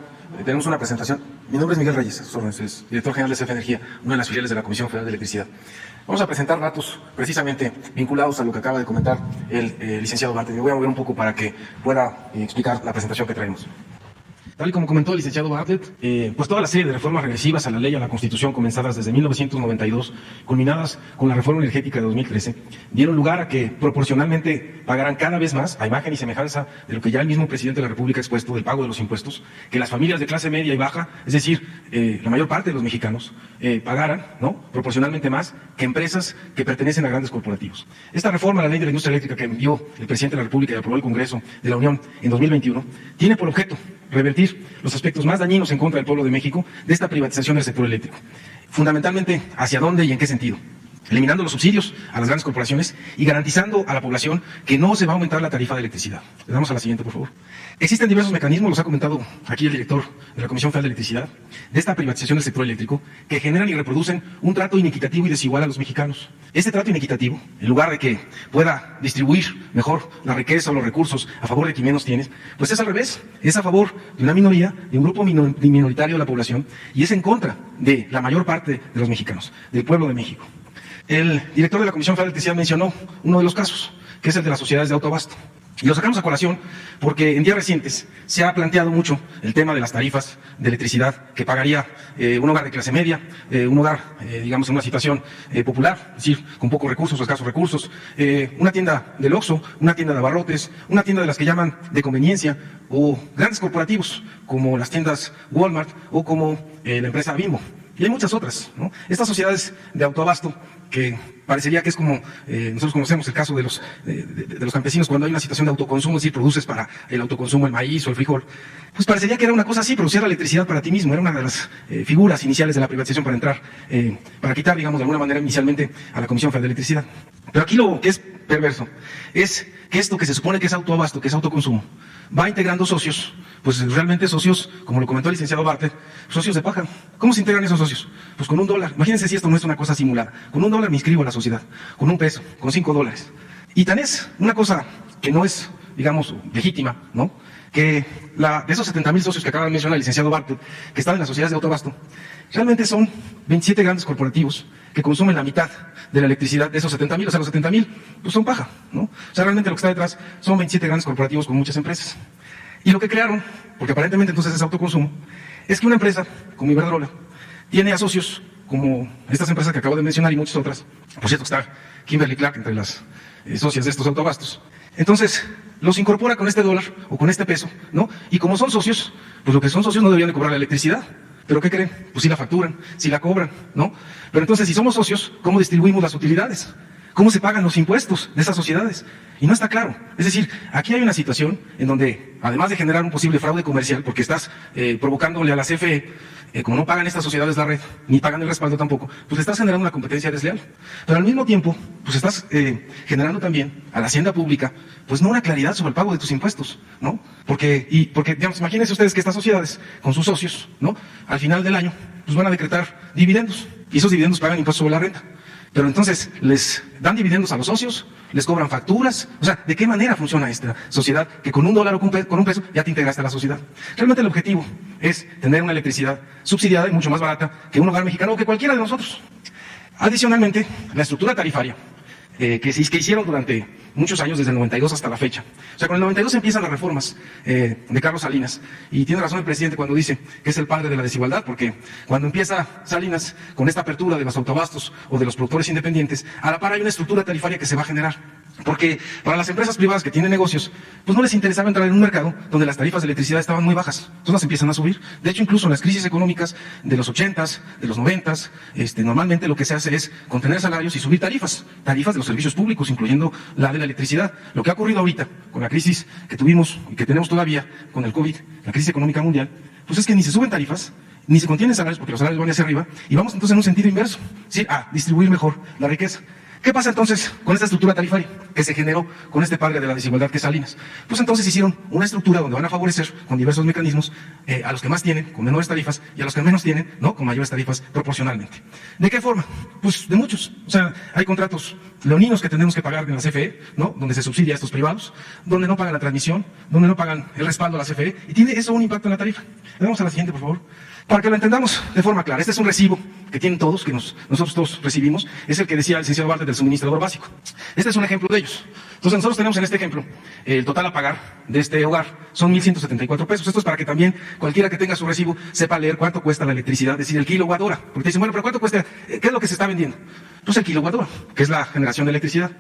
tenemos una presentación. Mi nombre es Miguel Reyes, a sus órdenes, es director general de CFE Energía, una de las filiales de la Comisión Federal de Electricidad. Vamos a presentar datos precisamente vinculados a lo que acaba de comentar el licenciado Bartlett. Me voy a mover un poco para que pueda explicar la presentación que traemos. Tal y como comentó el licenciado Bartlett, pues toda la serie de reformas regresivas a la ley y a la Constitución comenzadas desde 1992, culminadas con la reforma energética de 2013, dieron lugar a que proporcionalmente pagaran cada vez más, a imagen y semejanza de lo que ya el mismo presidente de la República ha expuesto del pago de los impuestos, que las familias de clase media y baja, es decir, la mayor parte de los mexicanos, pagaran, ¿no?, proporcionalmente más que empresas que pertenecen a grandes corporativos. Esta reforma a la ley de la industria eléctrica que envió el presidente de la República y aprobó el Congreso de la Unión en 2021, tiene por objeto revertir los aspectos más dañinos en contra del pueblo de México de esta privatización del sector eléctrico. Fundamentalmente, ¿hacia dónde y en qué sentido? Eliminando los subsidios a las grandes corporaciones y garantizando a la población que no se va a aumentar la tarifa de electricidad. Le damos a la siguiente, por favor. Existen diversos mecanismos, los ha comentado aquí el director de la Comisión Federal de Electricidad, de esta privatización del sector eléctrico, que generan y reproducen un trato inequitativo y desigual a los mexicanos. Este trato inequitativo, en lugar de que pueda distribuir mejor la riqueza o los recursos a favor de quien menos tiene, pues es al revés, es a favor de una minoría, de un grupo minoritario de la población, y es en contra de la mayor parte de los mexicanos, del pueblo de México. El director de la Comisión Federal de Electricidad mencionó uno de los casos, que es el de las sociedades de autoabasto. Y lo sacamos a colación porque en días recientes se ha planteado mucho el tema de las tarifas de electricidad que pagaría un hogar de clase media, un hogar, digamos, en una situación popular, es decir, con pocos recursos o escasos recursos, una tienda del Oxxo, una tienda de abarrotes, una tienda de las que llaman de conveniencia, o grandes corporativos como las tiendas Walmart o como la empresa Bimbo. Y hay muchas otras, ¿no? Estas sociedades de autoabasto, que parecería que es como, nosotros conocemos el caso de los campesinos cuando hay una situación de autoconsumo, es decir, produces para el autoconsumo el maíz o el frijol, pues parecería que era una cosa así, producir la electricidad para ti mismo, era una de las figuras iniciales de la privatización para entrar, para quitar, digamos, de alguna manera inicialmente a la Comisión Federal de Electricidad. Pero aquí lo que es perverso es que esto que se supone que es autoabasto, que es autoconsumo, va integrando socios, pues realmente socios, como lo comentó el licenciado Bartlett, socios de paja. ¿Cómo se integran esos socios? Pues con $1. Imagínense si esto no es una cosa simulada. Con $1 me inscribo a la sociedad, con $1, con $5. Y tan es una cosa que no es, digamos, legítima, ¿no?, que de esos 70,000 socios que acaba de mencionar el licenciado Bartlett, que están en las sociedades de autoabasto, realmente son 27 grandes corporativos que consumen la mitad de la electricidad de esos 70,000, o sea, los 70,000, pues son paja, ¿no? O sea, realmente lo que está detrás son 27 grandes corporativos con muchas empresas. Y lo que crearon, porque aparentemente entonces es autoconsumo, es que una empresa como Iberdrola tiene a socios como estas empresas que acabo de mencionar y muchas otras. Por cierto, está Kimberly Clark entre las socias de estos autoabastos. Entonces, los incorpora con este dólar o con este peso, ¿no? Y como son socios, pues lo que son socios no deberían de cobrar la electricidad. ¿Pero qué creen? Pues sí la facturan, sí la cobran, ¿no? Pero entonces, si somos socios, ¿cómo distribuimos las utilidades? ¿Cómo se pagan los impuestos de esas sociedades? Y no está claro. Es decir, aquí hay una situación en donde, además de generar un posible fraude comercial, porque estás provocándole a la CFE, como no pagan estas sociedades la red, ni pagan el respaldo tampoco, pues estás generando una competencia desleal. Pero al mismo tiempo, pues estás generando también a la hacienda pública, pues no una claridad sobre el pago de tus impuestos, ¿no? Porque, digamos, imagínense ustedes que estas sociedades, con sus socios, ¿no?, al final del año, pues van a decretar dividendos, y esos dividendos pagan impuestos sobre la renta. Pero entonces les dan dividendos a los socios, les cobran facturas. O sea, ¿de qué manera funciona esta sociedad que con $1 o con $1 ya te integraste a la sociedad? Realmente el objetivo es tener una electricidad subsidiada y mucho más barata que un hogar mexicano o que cualquiera de nosotros. Adicionalmente, la estructura tarifaria que hicieron durante muchos años, desde el 92 hasta la fecha. O sea, con el 92 empiezan las reformas de Carlos Salinas, y tiene razón el presidente cuando dice que es el padre de la desigualdad, porque cuando empieza Salinas con esta apertura de los autoabastos o de los productores independientes, a la par hay una estructura tarifaria que se va a generar. Porque para las empresas privadas que tienen negocios, pues no les interesaba entrar en un mercado donde las tarifas de electricidad estaban muy bajas. Entonces las empiezan a subir. De hecho, incluso en las crisis económicas de los 80s, de los 90s, normalmente lo que se hace es contener salarios y subir tarifas de los servicios públicos, incluyendo la de la electricidad. Lo que ha ocurrido ahorita con la crisis que tuvimos y que tenemos todavía con el COVID, la crisis económica mundial, pues es que ni se suben tarifas, ni se contienen salarios porque los salarios van hacia arriba, y vamos entonces en un sentido inverso, ¿sí? A distribuir mejor la riqueza. ¿Qué pasa entonces con esta estructura tarifaria que se generó con este padre de la desigualdad que es Salinas? Pues entonces hicieron una estructura donde van a favorecer con diversos mecanismos a los que más tienen con menores tarifas y a los que menos tienen, ¿no? Con mayores tarifas proporcionalmente. ¿De qué forma? Pues de muchos. O sea, hay contratos leoninos que tenemos que pagar en la CFE, ¿no? Donde se subsidia a estos privados, donde no pagan la transmisión, donde no pagan el respaldo a la CFE, y tiene eso un impacto en la tarifa. Vamos a la siguiente, por favor. Para que lo entendamos de forma clara, este es un recibo que tienen todos, que nosotros todos recibimos, es el que decía el licenciado Bartlett del suministrador básico. Este es un ejemplo de ellos. Entonces nosotros tenemos en este ejemplo, el total a pagar de este hogar son 1,174 pesos. Esto es para que también cualquiera que tenga su recibo sepa leer cuánto cuesta la electricidad, es decir, el kilowatt hora. Porque te dicen, bueno, pero ¿cuánto cuesta? ¿Qué es lo que se está vendiendo? Pues el kilowatt hora, que es la generación de electricidad.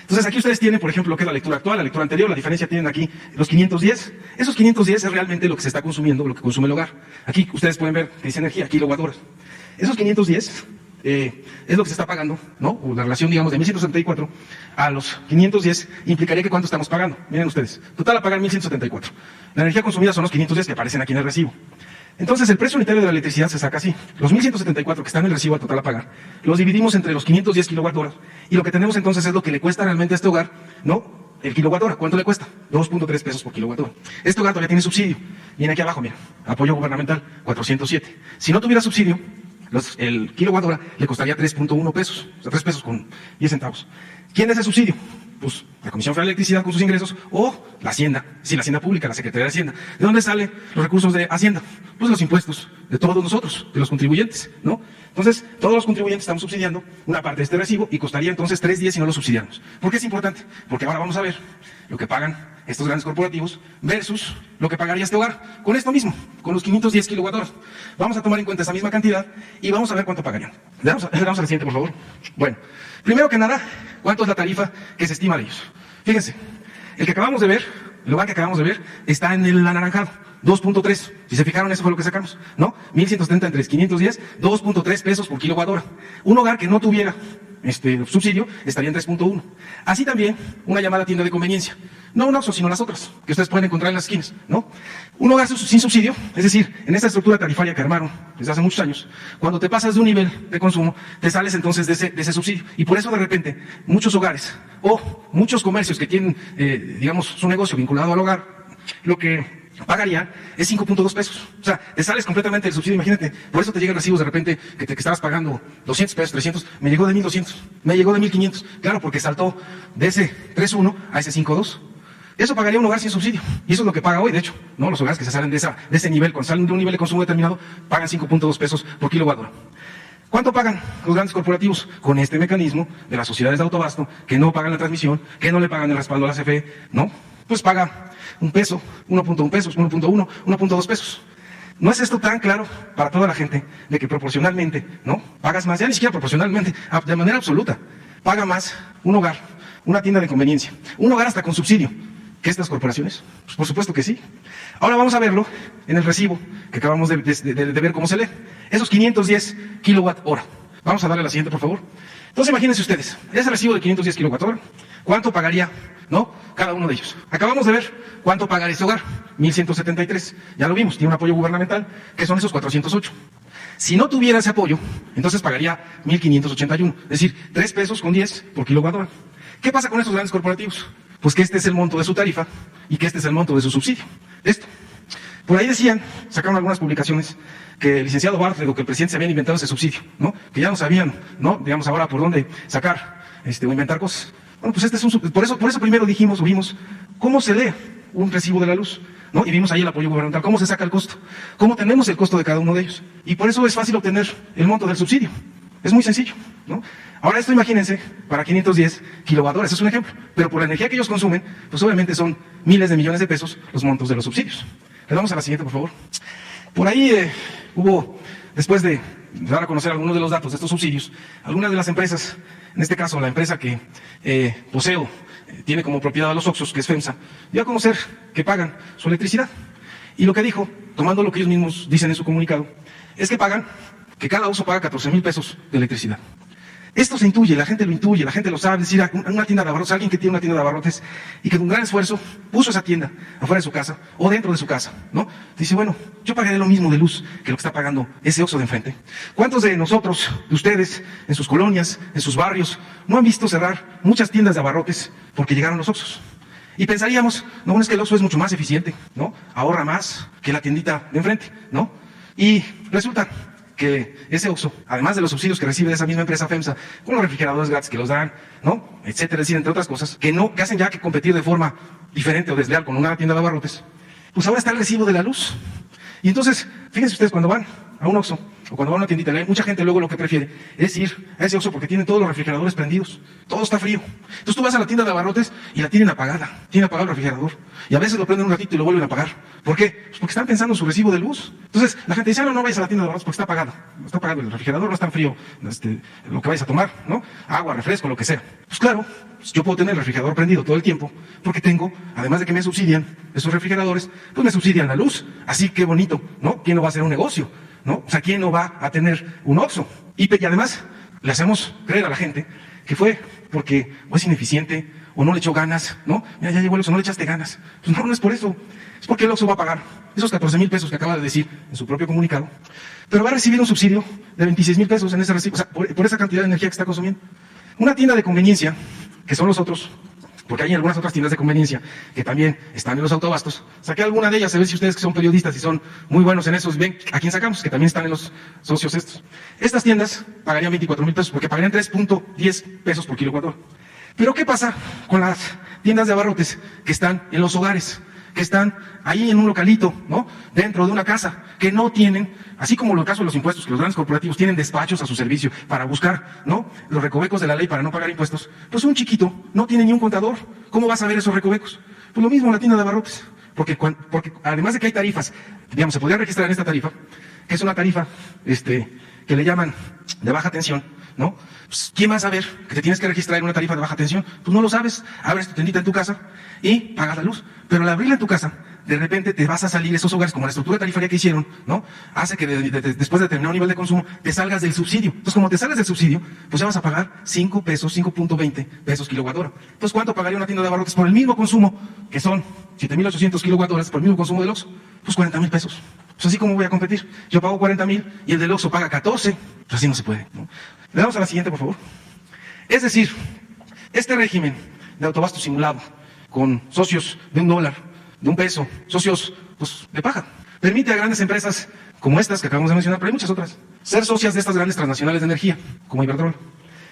Entonces aquí ustedes tienen, por ejemplo, lo que es la lectura actual, la lectura anterior, la diferencia tienen aquí los 510. Esos 510 es realmente lo que se está consumiendo, lo que consume el hogar. Aquí ustedes pueden ver que dice energía, kilowatt horas. Esos 510 es lo que se está pagando, ¿no? O la relación, digamos, de 1,174 a los 510 implicaría que cuánto estamos pagando. Miren ustedes, total a pagar 1,174. La energía consumida son los 510 que aparecen aquí en el recibo. Entonces el precio unitario de la electricidad se saca así. Los 1,174 que están en el recibo al total a pagar, los dividimos entre los 510 kilowatt horas. Y lo que tenemos entonces es lo que le cuesta realmente a este hogar, ¿no? El kilowatt hora. ¿Cuánto le cuesta? 2.3 pesos por kilowatt hora. Este hogar todavía tiene subsidio. Viene aquí abajo, mira. Apoyo gubernamental, 407. Si no tuviera subsidio, el kilowatt hora le costaría 3.1 pesos. O sea, 3 pesos con 10 centavos. ¿Quién es el subsidio? Pues la Comisión Federal de Electricidad con sus ingresos o la Hacienda, sí, la Hacienda Pública, la Secretaría de Hacienda. ¿De dónde salen los recursos de Hacienda? Pues los impuestos de todos nosotros, de los contribuyentes, ¿no? Entonces, todos los contribuyentes estamos subsidiando una parte de este recibo y costaría entonces 3.10 si no lo subsidiáramos. ¿Por qué es importante? Porque ahora vamos a ver lo que pagan estos grandes corporativos versus lo que pagaría este hogar con esto mismo, con los 510 kilowatt horas. Vamos a tomar en cuenta esa misma cantidad y vamos a ver cuánto pagarían. Le damos a la siguiente, por favor. Bueno, primero que nada, ¿cuánto es la tarifa que se estima de ellos? Fíjense, el que acabamos de ver, el lugar que acabamos de ver, está en el anaranjado, 2.3. Si se fijaron, eso fue lo que sacamos, ¿no? 1,170 entre 510, 2.3 pesos por kilowatt hora. Un hogar que no tuviera subsidio estaría en 3.1. Así también, una llamada tienda de conveniencia. No un Oxxo, sino las otras, que ustedes pueden encontrar en las esquinas, ¿no? Un hogar sin subsidio, es decir, en esta estructura tarifaria que armaron desde hace muchos años, cuando te pasas de un nivel de consumo, te sales entonces de ese subsidio. Y por eso de repente, muchos hogares o muchos comercios que tienen, digamos, su negocio vinculado al hogar, lo que pagaría es 5.2 pesos. O sea, te sales completamente del subsidio, imagínate. Por eso te llegan recibos de repente que estabas pagando 200 pesos, 300. Me llegó de 1,200, me llegó de 1,500. Claro, porque saltó de ese 3.1 a ese 5.2. Eso pagaría un hogar sin subsidio. Y eso es lo que paga hoy, de hecho, ¿no? Los hogares que se salen de ese nivel, cuando salen de un nivel de consumo determinado, pagan 5.2 pesos por kilowatt hora. ¿Cuánto pagan los grandes corporativos? Con este mecanismo de las sociedades de autobasto, que no pagan la transmisión, que no le pagan el respaldo a la CFE, ¿no? Pues paga 1 peso, 1.1 pesos, 1.1, 1.2 pesos. ¿No es esto tan claro para toda la gente de que proporcionalmente, ¿no? Pagas más, ya ni siquiera proporcionalmente, de manera absoluta, paga más un hogar, una tienda de conveniencia, un hogar hasta con subsidio, que estas corporaciones? Pues por supuesto que sí. Ahora vamos a verlo en el recibo que acabamos de ver cómo se lee. Esos 510 kilowatt hora. Vamos a darle a la siguiente, por favor. Entonces imagínense ustedes, ese recibo de 510 kilowatt hora, ¿cuánto pagaría, no? Cada uno de ellos. Acabamos de ver cuánto pagaría este hogar, 1,173. Ya lo vimos, tiene un apoyo gubernamental, que son esos 408. Si no tuviera ese apoyo, entonces pagaría 1,581. Es decir, 3 pesos con 10 por kilowatt hora. ¿Qué pasa con estos grandes corporativos? Pues que este es el monto de su tarifa y que este es el monto de su subsidio. Esto. Por ahí decían, sacaron algunas publicaciones, que el licenciado Bartlett o que el presidente se habían inventado ese subsidio, ¿no? Que ya no sabían, ¿no? Digamos ahora por dónde sacar, o inventar cosas. Bueno, pues este es por eso primero dijimos, o vimos, ¿cómo se lee un recibo de la luz? ¿No? Y vimos ahí el apoyo gubernamental, ¿cómo se saca el costo? ¿Cómo tenemos el costo de cada uno de ellos? Y por eso es fácil obtener el monto del subsidio. Es muy sencillo, ¿no? Ahora esto imagínense, para 510 kilowatt horas, es un ejemplo, pero por la energía que ellos consumen, pues obviamente son miles de millones de pesos los montos de los subsidios. Le damos a la siguiente, por favor. Por ahí hubo, después de dar a conocer algunos de los datos de estos subsidios, algunas de las empresas, en este caso la empresa que poseo, tiene como propiedad a los Oxxos, que es FEMSA, dio a conocer que pagan su electricidad. Y lo que dijo, tomando lo que ellos mismos dicen en su comunicado, es que que cada Oxxo paga 14,000 pesos de electricidad. Esto se intuye, la gente lo sabe, es decir, una tienda de abarrotes, alguien que tiene una tienda de abarrotes y que con gran esfuerzo puso esa tienda afuera de su casa o dentro de su casa, ¿no? Dice, bueno, yo pagaré lo mismo de luz que lo que está pagando ese Oxxo de enfrente. ¿Cuántos de nosotros, de ustedes, en sus colonias, en sus barrios, no han visto cerrar muchas tiendas de abarrotes porque llegaron los Oxxos? Y pensaríamos, no, bueno, es que el Oxxo es mucho más eficiente, ¿no? Ahorra más que la tiendita de enfrente, ¿no? Y resulta que ese Oxxo, además de los subsidios que recibe de esa misma empresa FEMSA, con los refrigeradores gratis que los dan, ¿no? Etcétera, es decir, entre otras cosas, que hacen ya que competir de forma diferente o desleal con una tienda de abarrotes, pues ahora está el recibo de la luz. Y entonces, fíjense ustedes, cuando van a un Oxxo o cuando van a una tiendita, mucha gente luego lo que prefiere es ir a ese Oxxo porque tienen todos los refrigeradores prendidos, todo está frío. Entonces tú vas a la tienda de abarrotes y la tienen apagada, tienen apagado el refrigerador. Y a veces lo prenden un ratito y lo vuelven a apagar. ¿Por qué? Pues porque están pensando en su recibo de luz. Entonces la gente dice, no vayas a la tienda de abarrotes porque está apagada. Está apagado el refrigerador, no está frío lo que vayas a tomar, ¿no? Agua, refresco, lo que sea. Pues claro, yo puedo tener el refrigerador prendido todo el tiempo porque tengo, además de que me subsidian esos refrigeradores, pues me subsidian la luz. Así que bonito, ¿no? ¿Quién no va a hacer un negocio? ¿No? O sea, ¿quién no va a tener un Oxxo? Y además le hacemos creer a la gente que fue porque o es ineficiente o no le echó ganas, ¿no? Mira, ya llegó el Oxxo, no le echaste ganas. Pues no es por eso. Es porque el Oxxo va a pagar esos 14,000 pesos que acaba de decir en su propio comunicado, pero va a recibir un subsidio de 26,000 pesos en ese recibo, o sea, por esa cantidad de energía que está consumiendo. Una tienda de conveniencia, que son los otros, porque hay algunas otras tiendas de conveniencia que también están en los autobastos. Saqué alguna de ellas, a ver si ustedes que son periodistas y son muy buenos en eso, ven a quién sacamos, que también están en los socios estos. Estas tiendas pagarían 24,000 pesos porque pagarían 3.10 pesos por kilowatt hora. Pero ¿qué pasa con las tiendas de abarrotes que están en los hogares? Que están ahí en un localito, ¿no? Dentro de una casa, que no tienen, así como en el caso de los impuestos, que los grandes corporativos tienen despachos a su servicio para buscar, ¿no? Los recovecos de la ley para no pagar impuestos. Pues un chiquito no tiene ni un contador. ¿Cómo vas a ver esos recovecos? Pues lo mismo en la tienda de abarrotes. Porque además de que hay tarifas, digamos, se podría registrar en esta tarifa, que es una tarifa, que le llaman de baja tensión, ¿no? Pues, ¿quién va a saber que te tienes que registrar en una tarifa de baja tensión? Pues no lo sabes. Abres tu tiendita en tu casa y pagas la luz. Pero al abrirla en tu casa, de repente te vas a salir esos hogares, como la estructura tarifaria que hicieron, ¿no? Hace que después de determinado nivel de consumo, te salgas del subsidio. Entonces, como te sales del subsidio, pues ya vas a pagar 5 pesos, 5.20 pesos kilowatt hora. Entonces, ¿cuánto pagaría una tienda de abarrotes por el mismo consumo, que son 7,800 kilowatt horas, por el mismo consumo del Oxxo? Pues 40,000 pesos. Pues así como voy a competir. Yo pago 40,000 y el del Oxxo paga 14. Pues así no se puede, ¿no? Le damos a la siguiente, por favor. Es decir, este régimen de autobasto simulado, con socios de $1, de $1, socios pues de paja, permite a grandes empresas como estas que acabamos de mencionar, pero hay muchas otras, ser socias de estas grandes transnacionales de energía, como Iberdrola.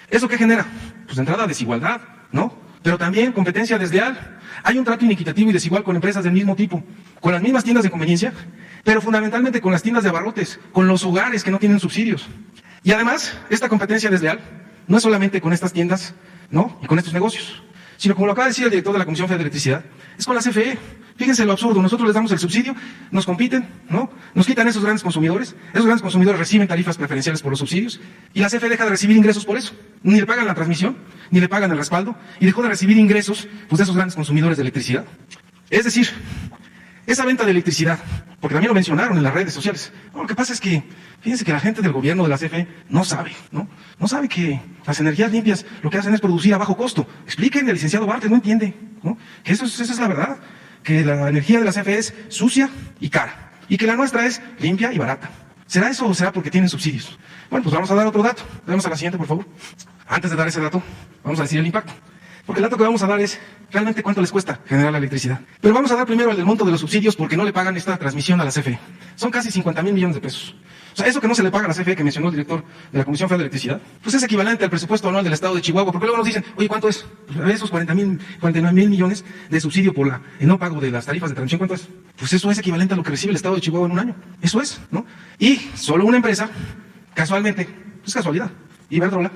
¿Eso qué genera? Pues de entrada desigualdad, ¿no? Pero también competencia desleal. Hay un trato inequitativo y desigual con empresas del mismo tipo, con las mismas tiendas de conveniencia, pero fundamentalmente con las tiendas de abarrotes, con los hogares que no tienen subsidios. Y además, esta competencia desleal no es solamente con estas tiendas, ¿no? Y con estos negocios, sino como lo acaba de decir el director de la Comisión Federal de Electricidad, es con la CFE. Fíjense lo absurdo, nosotros les damos el subsidio, nos compiten, ¿no? Nos quitan esos grandes consumidores reciben tarifas preferenciales por los subsidios, y la CFE deja de recibir ingresos por eso. Ni le pagan la transmisión, ni le pagan el respaldo, y dejó de recibir ingresos, pues, de esos grandes consumidores de electricidad. Es decir, esa venta de electricidad, porque también lo mencionaron en las redes sociales. No, lo que pasa es que, fíjense que la gente del gobierno de la CFE no sabe, ¿no? No sabe que las energías limpias lo que hacen es producir a bajo costo. Expliquen, el licenciado Bartlett no entiende, ¿no? Que esa es la verdad, que la energía de la CFE es sucia y cara, y que la nuestra es limpia y barata. ¿Será eso o será porque tienen subsidios? Bueno, pues vamos a dar otro dato. Vamos a la siguiente, por favor. Antes de dar ese dato, vamos a decir el impacto. Porque el dato que vamos a dar es realmente cuánto les cuesta generar la electricidad. Pero vamos a dar primero el del monto de los subsidios porque no le pagan esta transmisión a la CFE. Son casi 50,000 millones de pesos. O sea, eso que no se le paga a la CFE, que mencionó el director de la Comisión Federal de Electricidad, pues es equivalente al presupuesto anual del Estado de Chihuahua. Porque luego nos dicen, oye, ¿cuánto es? Pues esos 49,000 millones de subsidio por el no pago de las tarifas de transmisión, ¿cuánto es? Pues eso es equivalente a lo que recibe el Estado de Chihuahua en un año. Eso es, ¿no? Y solo una empresa, casualmente, pues casualidad, Iberdrola,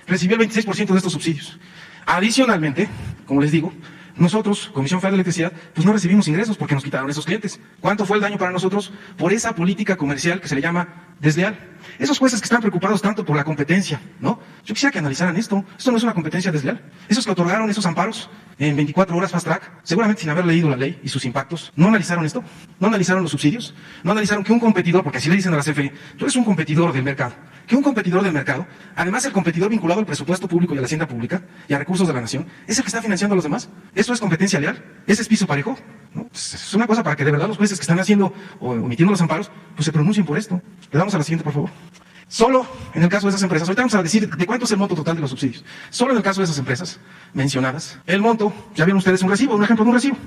recibió el 26% de estos subsidios. Adicionalmente, como les digo, nosotros, Comisión Federal de Electricidad, pues no recibimos ingresos porque nos quitaron esos clientes. ¿Cuánto fue el daño para nosotros? Por esa política comercial que se le llama desleal. Esos jueces que están preocupados tanto por la competencia, ¿no? Yo quisiera que analizaran esto. Esto no es una competencia desleal. Esos que otorgaron esos amparos en 24 horas fast track, seguramente sin haber leído la ley y sus impactos, ¿no analizaron esto? ¿No analizaron los subsidios? ¿No analizaron que un competidor, porque así le dicen a la CFE, tú eres un competidor del mercado, que un competidor del mercado, además el competidor vinculado al presupuesto público y a la hacienda pública y a recursos de la nación, es el que está financiando a los demás? ¿Eso es competencia leal? ¿Ese es piso parejo? ¿No? Pues es una cosa para que de verdad los jueces que están haciendo o omitiendo los amparos, pues se pronuncien por esto. Le damos a la siguiente, por favor. Solo en el caso de esas empresas, ahorita vamos a decir de cuánto es el monto total de los subsidios. Solo en el caso de esas empresas mencionadas, el monto, ya vieron ustedes un recibo, un ejemplo de un recibo,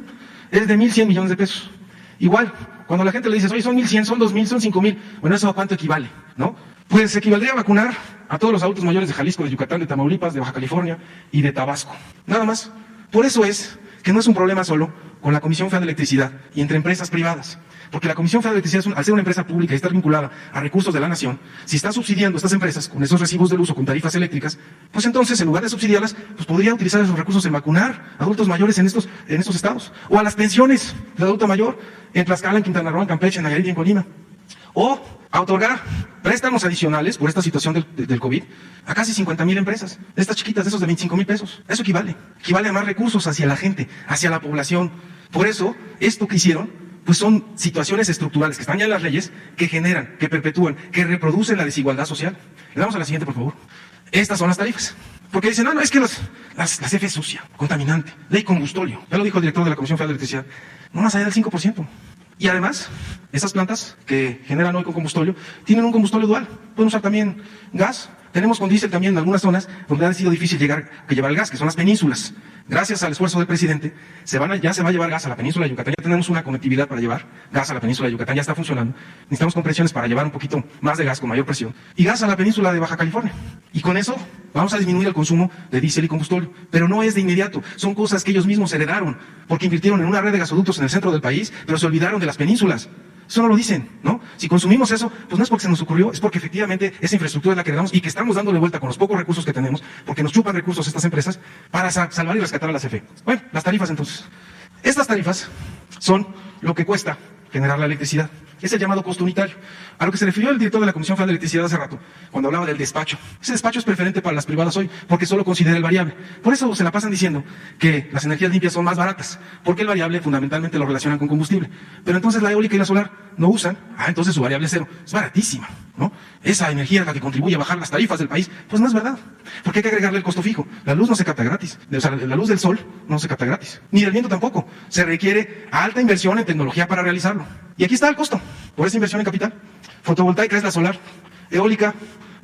es de 1,100 millones de pesos. Igual, cuando la gente le dice, oye, son 1,100, son 2,000, son 5,000, bueno, ¿eso a cuánto equivale? ¿No? Pues equivaldría a vacunar a todos los adultos mayores de Jalisco, de Yucatán, de Tamaulipas, de Baja California y de Tabasco. Nada más. Por eso es que no es un problema solo con la Comisión Federal de Electricidad y entre empresas privadas. Porque la Comisión Federal de Electricidad, al ser una empresa pública y estar vinculada a recursos de la nación, si está subsidiando a estas empresas con esos recibos de luz o con tarifas eléctricas, pues entonces, en lugar de subsidiarlas, pues podría utilizar esos recursos en vacunar a adultos mayores en estos estados. O a las pensiones de adulto mayor en Tlaxcala, en Quintana Roo, en Campeche, en Nayarit y en Colima. O a otorgar préstamos adicionales por esta situación del COVID a casi 50,000 empresas, de estas chiquitas, de esos de 25,000 pesos. Eso equivale a más recursos hacia la gente, hacia la población. Por eso, esto que hicieron, pues son situaciones estructurales que están ya en las leyes, que generan, que perpetúan, que reproducen la desigualdad social. Le damos a la siguiente, por favor. Estas son las tarifas. Porque dicen, no, es que la CFE es sucia, contaminante, ley combustóleo. Ya lo dijo el director de la Comisión Federal de Electricidad. No más allá del 5%. Y además, esas plantas que generan hoy con combustóleo, tienen un combustóleo dual. Pueden usar también gas. Tenemos con diésel también en algunas zonas donde ha sido difícil llevar el gas, que son las penínsulas. Gracias al esfuerzo del presidente, ya se va a llevar gas a la península de Yucatán. Ya tenemos una conectividad para llevar gas a la península de Yucatán, ya está funcionando. Necesitamos compresiones para llevar un poquito más de gas con mayor presión. Y gas a la península de Baja California. Y con eso vamos a disminuir el consumo de diésel y combustóleo. Pero no es de inmediato. Son cosas que ellos mismos heredaron, porque invirtieron en una red de gasoductos en el centro del país, pero se olvidaron de las penínsulas. Eso no lo dicen, ¿no? Si consumimos eso, pues no es porque se nos ocurrió, es porque efectivamente esa infraestructura es la que heredamos y que estamos dándole vuelta con los pocos recursos que tenemos, porque nos chupan recursos estas empresas para salvar y rescatar a la CFE. Bueno, las tarifas entonces. Estas tarifas son lo que cuesta generar la electricidad. Es el llamado costo unitario. A lo que se refirió el director de la Comisión Federal de Electricidad hace rato, cuando hablaba del despacho. Ese despacho es preferente para las privadas hoy, porque solo considera el variable. Por eso se la pasan diciendo que las energías limpias son más baratas, porque el variable fundamentalmente lo relacionan con combustible. Pero entonces la eólica y la solar no usan, entonces su variable es cero. Es baratísima, ¿no? Esa energía es la que contribuye a bajar las tarifas del país. Pues no es verdad, porque hay que agregarle el costo fijo. La luz no se capta gratis. O sea, la luz del sol no se capta gratis. Ni del viento tampoco. Se requiere alta inversión en tecnología para realizarlo. Y aquí está el costo, por esa inversión en capital. Fotovoltaica es la solar, eólica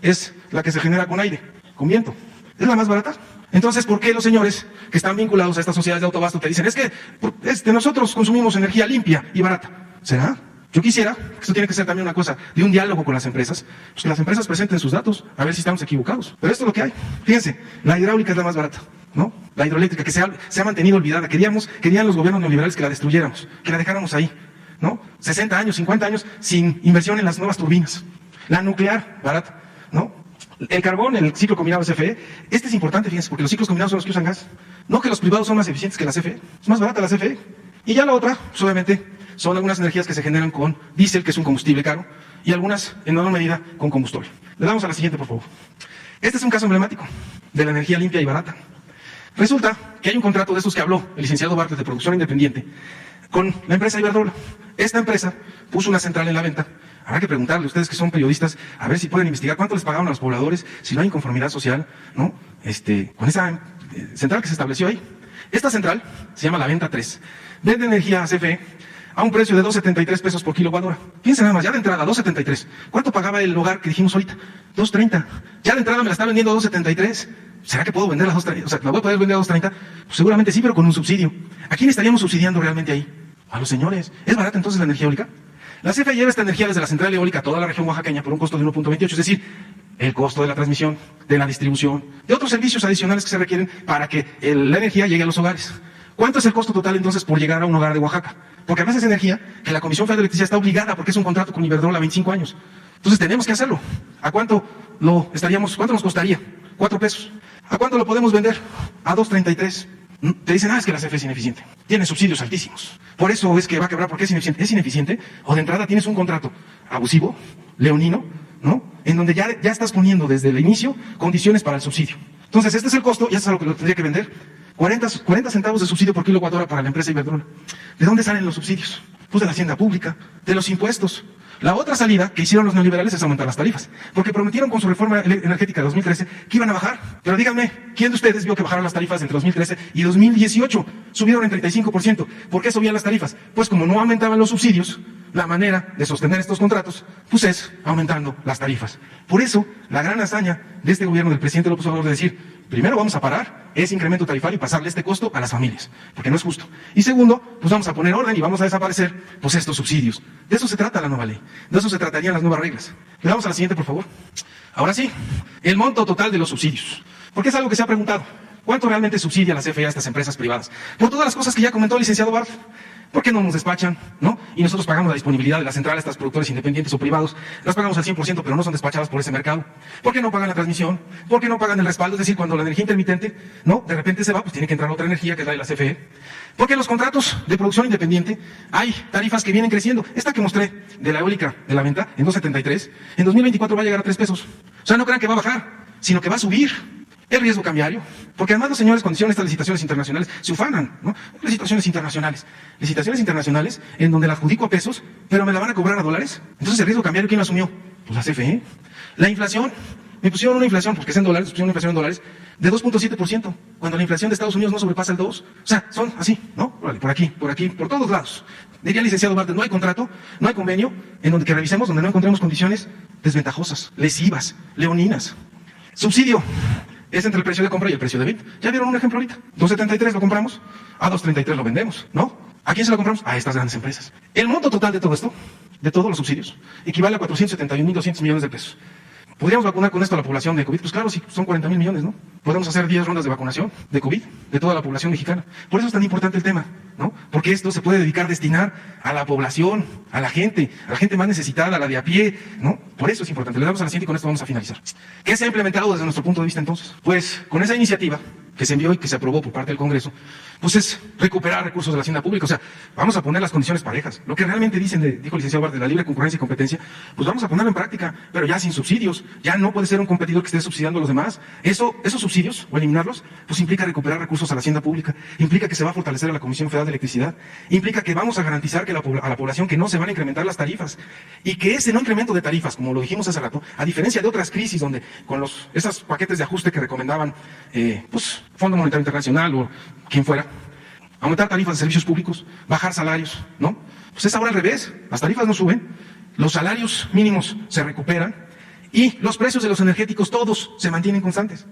es la que se genera con aire, con viento. Es la más barata. Entonces, ¿por qué los señores que están vinculados a estas sociedades de autobasto te dicen, es que nosotros consumimos energía limpia y barata? ¿Será? Yo quisiera, que esto tiene que ser también una cosa de un diálogo con las empresas, pues que las empresas presenten sus datos, a ver si estamos equivocados. Pero esto es lo que hay. Fíjense, la hidráulica es la más barata, ¿no? La hidroeléctrica, que se ha mantenido olvidada. Querían los gobiernos neoliberales que la destruyéramos, que la dejáramos ahí, ¿no? 60 años, 50 años sin inversión en las nuevas turbinas. La nuclear, barata, ¿no? El carbón, el ciclo combinado de CFE, este es importante, fíjense, porque los ciclos combinados son los que usan gas. No que los privados son más eficientes que la CFE, es más barata la CFE. Y ya la otra, pues obviamente, son algunas energías que se generan con diésel, que es un combustible caro, y algunas, en menor medida, con combustible. Le damos a la siguiente, por favor. Este es un caso emblemático de la energía limpia y barata. Resulta que hay un contrato de esos que habló el licenciado Bartlett de producción independiente con la empresa Iberdrola. Esta empresa puso una central en la venta. Habrá que preguntarle a ustedes que son periodistas, a ver si pueden investigar cuánto les pagaron a los pobladores, si no hay inconformidad social, ¿no? Con esa central que se estableció ahí. Esta central se llama La Venta 3. Vende energía a CFE a un precio de 2.73 pesos por kilowatt hora. Fíjense nada más, ya de entrada, 2.73. ¿Cuánto pagaba el hogar que dijimos ahorita? 2.30. Ya de entrada me la está vendiendo a 2.73. ¿Será que puedo venderla a 2.30? O sea, ¿la voy a poder vender a 2.30? Pues seguramente sí, pero con un subsidio. ¿A quién estaríamos subsidiando realmente ahí? A los señores. ¿Es barata entonces la energía eólica? La CFE lleva esta energía desde la central eólica a toda la región oaxaqueña por un costo de 1.28, es decir, el costo de la transmisión, de la distribución, de otros servicios adicionales que se requieren para que la energía llegue a los hogares. ¿Cuánto es el costo total entonces por llegar a un hogar de Oaxaca? Porque además es energía que la Comisión Federal de Electricidad está obligada porque es un contrato con Iberdrola a 25 años. Entonces tenemos que hacerlo. ¿A cuánto cuánto nos costaría? 4 pesos. ¿A cuánto lo podemos vender? A 2.33. Te dicen, es que la CFE es ineficiente. Tiene subsidios altísimos. Por eso es que va a quebrar porque es ineficiente. ¿Es ineficiente? O de entrada tienes un contrato abusivo, leonino, ¿no? En donde ya estás poniendo desde el inicio condiciones para el subsidio. Entonces, este es el costo, ya es a lo que lo tendría que vender. 40 centavos de subsidio por kilowatt hora para la empresa Iberdrola. ¿De dónde salen los subsidios? Pues de la hacienda pública, de los impuestos. La otra salida que hicieron los neoliberales es aumentar las tarifas, porque prometieron con su reforma energética de 2013 que iban a bajar. Pero díganme, ¿quién de ustedes vio que bajaron las tarifas entre 2013 y 2018? Subieron en 35%. ¿Por qué subían las tarifas? Pues como no aumentaban los subsidios, la manera de sostener estos contratos, pues es aumentando las tarifas. Por eso, la gran hazaña de este gobierno del presidente López Obrador de decir, primero vamos a parar ese incremento tarifario y pasarle este costo a las familias, porque no es justo. Y segundo, pues vamos a poner orden y vamos a desaparecer pues estos subsidios. De eso se trata la nueva ley, de eso se tratarían las nuevas reglas. Le damos a la siguiente, por favor. Ahora sí, el monto total de los subsidios, porque es algo que se ha preguntado. ¿Cuánto realmente subsidia la CFE a estas empresas privadas? Por todas las cosas que ya comentó el licenciado Bartlett. ¿Por qué no nos despachan, no? Y nosotros pagamos la disponibilidad de las centrales, estas productores independientes o privados, las pagamos al 100%, pero no son despachadas por ese mercado. ¿Por qué no pagan la transmisión? ¿Por qué no pagan el respaldo? Es decir, cuando la energía intermitente, no, de repente se va, pues tiene que entrar otra energía, que es la de la CFE. Porque en los contratos de producción independiente hay tarifas que vienen creciendo. Esta que mostré de la eólica de la venta en 2.73, en 2024 va a llegar a 3 pesos. O sea, no crean que va a bajar, sino que va a subir. El riesgo cambiario, porque además los señores cuando hicieron estas licitaciones internacionales se ufanan, ¿no? Licitaciones internacionales en donde la adjudico a pesos, pero me la van a cobrar a dólares. Entonces el riesgo cambiario, ¿quién lo asumió? Pues la CFE. La inflación, me pusieron una inflación, porque es en dólares, pusieron una inflación en dólares, de 2.7%, cuando la inflación de Estados Unidos no sobrepasa el 2%. O sea, son así, ¿no? Por aquí, por todos lados. Diría el licenciado Bartlett, no hay contrato, no hay convenio, en donde que revisemos, donde no encontremos condiciones desventajosas, lesivas, leoninas. Subsidio. Es entre el precio de compra y el precio de venta. Ya vieron un ejemplo ahorita. 2.73 lo compramos, a 2.33 lo vendemos, ¿no? ¿A quién se lo compramos? A estas grandes empresas. El monto total de todo esto, de todos los subsidios, equivale a 471.200 millones de pesos. ¿Podríamos vacunar con esto a la población de COVID? Pues claro, sí, son 40.000 millones, ¿no? Podemos hacer 10 rondas de vacunación de COVID, de toda la población mexicana. Por eso es tan importante el tema, ¿no? Porque esto se puede destinar a la población, a la gente más necesitada, a la de a pie, ¿no? Por eso es importante. Le damos a la siguiente y con esto vamos a finalizar. ¿Qué se ha implementado desde nuestro punto de vista entonces? Pues con esa iniciativa que se envió y que se aprobó por parte del Congreso, pues es recuperar recursos de la hacienda pública. O sea, vamos a poner las condiciones parejas. Lo que realmente dicen, dijo el licenciado Bartlett, de la libre concurrencia y competencia, pues vamos a ponerlo en práctica, pero ya sin subsidios. Ya no puede ser un competidor que esté subsidiando a los demás. Esos subsidios, o eliminarlos, pues implica recuperar recursos a la hacienda pública, implica que se va a fortalecer a la Comisión Federal de Electricidad, implica que vamos a garantizar que a la población que no se van a incrementar las tarifas, y que ese no incremento de tarifas, como lo dijimos hace rato, a diferencia de otras crisis donde con esos paquetes de ajuste que recomendaban, pues, Fondo Monetario Internacional o quien fuera, aumentar tarifas de servicios públicos, bajar salarios, ¿no? Pues es ahora al revés, las tarifas no suben, los salarios mínimos se recuperan y los precios de los energéticos todos se mantienen constantes.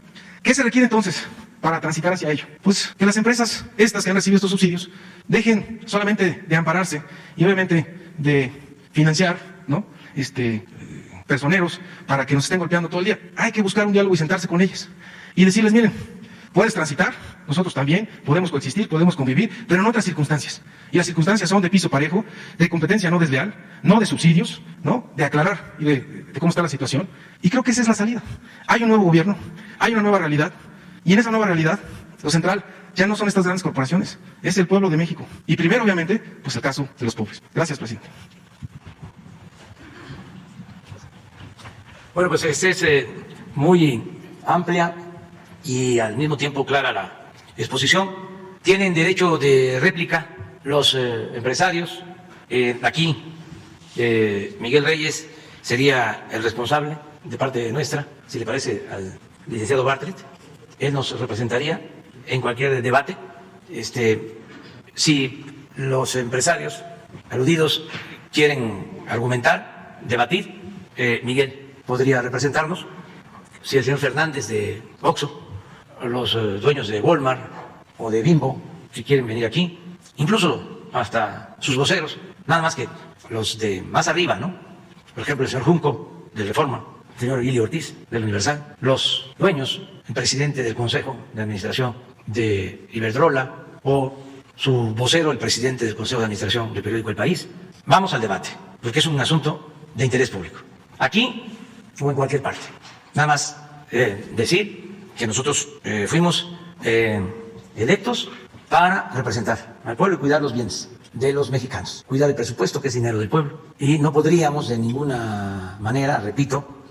¿Qué se requiere entonces para transitar hacia ello? Pues que las empresas, estas que han recibido estos subsidios, dejen solamente de ampararse y obviamente de financiar, ¿no? Personeros para que nos estén golpeando todo el día. Hay que buscar un diálogo y sentarse con ellas y decirles, miren, puedes transitar, nosotros también, podemos coexistir, podemos convivir, pero en otras circunstancias. Y las circunstancias son de piso parejo, de competencia no desleal, no de subsidios, ¿no? De aclarar y de cómo está la situación. Y creo que esa es la salida. Hay un nuevo gobierno, hay una nueva realidad, y en esa nueva realidad, lo central ya no son estas grandes corporaciones, es el pueblo de México. Y primero, obviamente, pues el caso de los pobres. Gracias, presidente. Bueno, pues es muy amplia y al mismo tiempo clara la exposición. Tienen derecho de réplica los empresarios. Aquí Miguel Reyes sería el responsable de parte nuestra, si le parece al licenciado Bartlett. Él nos representaría en cualquier debate. Si los empresarios aludidos quieren argumentar, debatir, Miguel podría representarnos. Si el señor Fernández de Oxxo, los dueños de Walmart o de Bimbo, si quieren venir aquí, incluso hasta sus voceros, nada más que los de más arriba, ¿no? Por ejemplo, el señor Junco de Reforma, el señor Guillermo Ortiz del Universal, los dueños, el presidente del Consejo de Administración de Iberdrola o su vocero, el presidente del Consejo de Administración del periódico El País. Vamos al debate, porque es un asunto de interés público. Aquí o en cualquier parte. Nada más decir que nosotros fuimos electos para representar al pueblo y cuidar los bienes de los mexicanos, cuidar el presupuesto, que es dinero del pueblo, y no podríamos de ninguna manera, repito,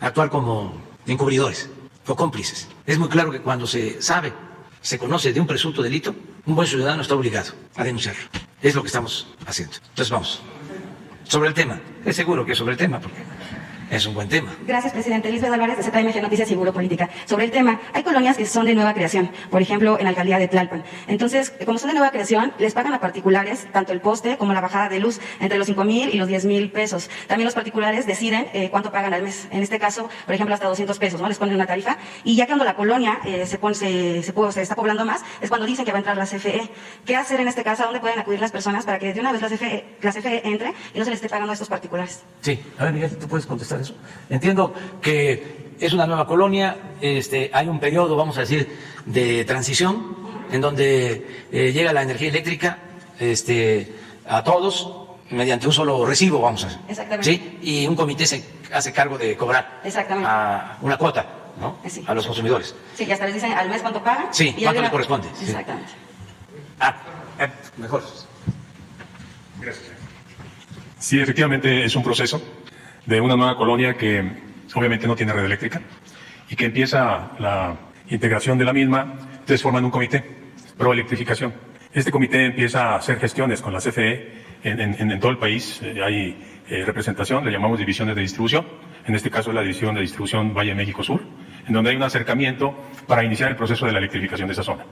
actuar como encubridores o cómplices. Es muy claro que cuando se sabe, se conoce de un presunto delito, un buen ciudadano está obligado a denunciarlo. Es lo que estamos haciendo. Entonces vamos. Sobre el tema. Es seguro que es sobre el tema, porque es un buen tema. Gracias, presidente. Lisbeth Álvarez, de ZMG Noticias y Buró Política. Sobre el tema, hay colonias que son de nueva creación, por ejemplo, en la alcaldía de Tlalpan. Entonces, como son de nueva creación, les pagan a particulares tanto el poste como la bajada de luz, entre los 5,000 y los 10,000 pesos. También los particulares deciden cuánto pagan al mes. En este caso, por ejemplo, hasta 200 pesos, ¿no? Les ponen una tarifa. Y ya cuando la colonia se está poblando más, es cuando dicen que va a entrar la CFE. ¿Qué hacer en este caso? ¿A dónde pueden acudir las personas para que de una vez la CFE entre y no se les esté pagando a estos particulares? Sí. A ver, Miguel, ¿tú puedes contestar eso? Entiendo que es una nueva colonia, hay un periodo, vamos a decir, de transición en donde llega la energía eléctrica a todos mediante un solo recibo, vamos a decir. Exactamente. ¿Sí? Y un comité se hace cargo de cobrar a una cuota, ¿no? Sí. A los consumidores. Sí, y hasta les dicen al mes cuánto pagan. Sí, y cuánto le corresponde. Sí. Exactamente. Mejor. Gracias. Sí, efectivamente es un proceso de una nueva colonia que obviamente no tiene red eléctrica y que empieza la integración de la misma. Entonces forman un comité pro electrificación. Este comité empieza a hacer gestiones con la CFE en todo el país. Hay representación, le llamamos divisiones de distribución. En este caso es la división de distribución Valle México Sur, en donde hay un acercamiento para iniciar el proceso de la electrificación de esa zona.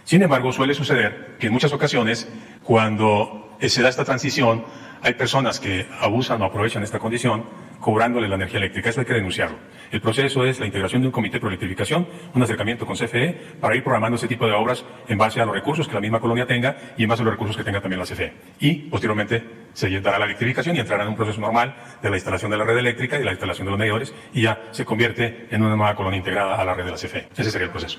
Sin embargo, suele suceder que en muchas ocasiones, cuando se da esta transición, hay personas que abusan o aprovechan esta condición cobrándole la energía eléctrica. Eso hay que denunciarlo. El proceso es la integración de un comité pro electrificación, un acercamiento con CFE para ir programando ese tipo de obras en base a los recursos que la misma colonia tenga y en base a los recursos que tenga también la CFE. Y posteriormente se dará la electrificación y entrará en un proceso normal de la instalación de la red eléctrica y de la instalación de los medidores y ya se convierte en una nueva colonia integrada a la red de la CFE. Ese sería el proceso.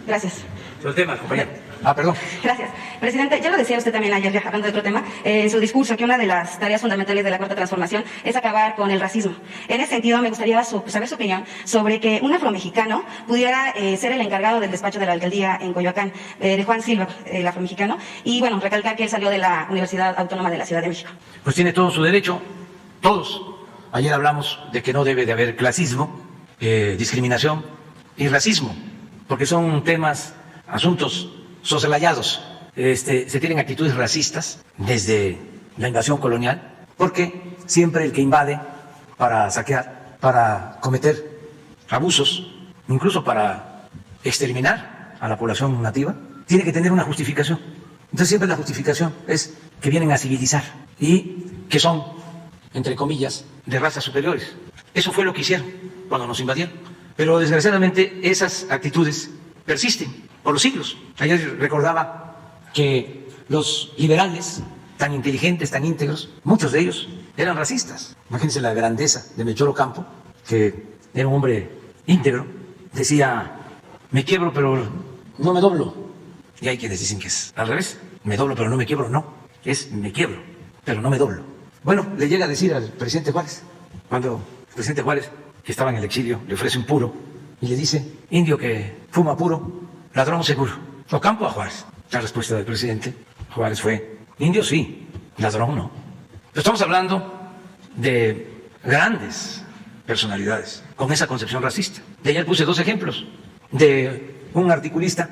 Gracias. Sobre el tema, compañero. Perdón. Gracias. Presidente, ya lo decía usted también ayer, hablando de otro tema, en su discurso, que una de las tareas fundamentales de la Cuarta Transformación es acabar con el racismo. En ese sentido, me gustaría saber su opinión sobre que un afromexicano pudiera ser el encargado del despacho de la alcaldía en Coyoacán, de Juan Silva, el afromexicano, y bueno, recalcar que él salió de la Universidad Autónoma de la Ciudad de México. Pues tiene todo su derecho, todos. Ayer hablamos de que no debe de haber clasismo, discriminación y racismo, porque son temas, asuntos soslayados. Se tienen actitudes racistas desde la invasión colonial, porque siempre el que invade para saquear, para cometer abusos, incluso para exterminar a la población nativa, tiene que tener una justificación. Entonces siempre la justificación es que vienen a civilizar y que son, entre comillas, de razas superiores. Eso fue lo que hicieron cuando nos invadieron. Pero desgraciadamente esas actitudes persisten por los siglos. Ayer recordaba que los liberales, tan inteligentes, tan íntegros, muchos de ellos eran racistas. Imagínense la grandeza de Melchor Ocampo, que era un hombre íntegro, decía, me quiebro pero no me doblo. Y hay quienes dicen que es al revés, me doblo pero no me quiebro, no, es me quiebro pero no me doblo. Bueno, le llega a decir al presidente Juárez, cuando el presidente Juárez, que estaba en el exilio, le ofrece un puro y le dice, indio que fuma puro, ladrón seguro. Ocampo a Juárez. La respuesta del presidente Juárez fue, indio sí, ladrón no. Pero estamos hablando de grandes personalidades con esa concepción racista. De ayer puse 2 ejemplos de un articulista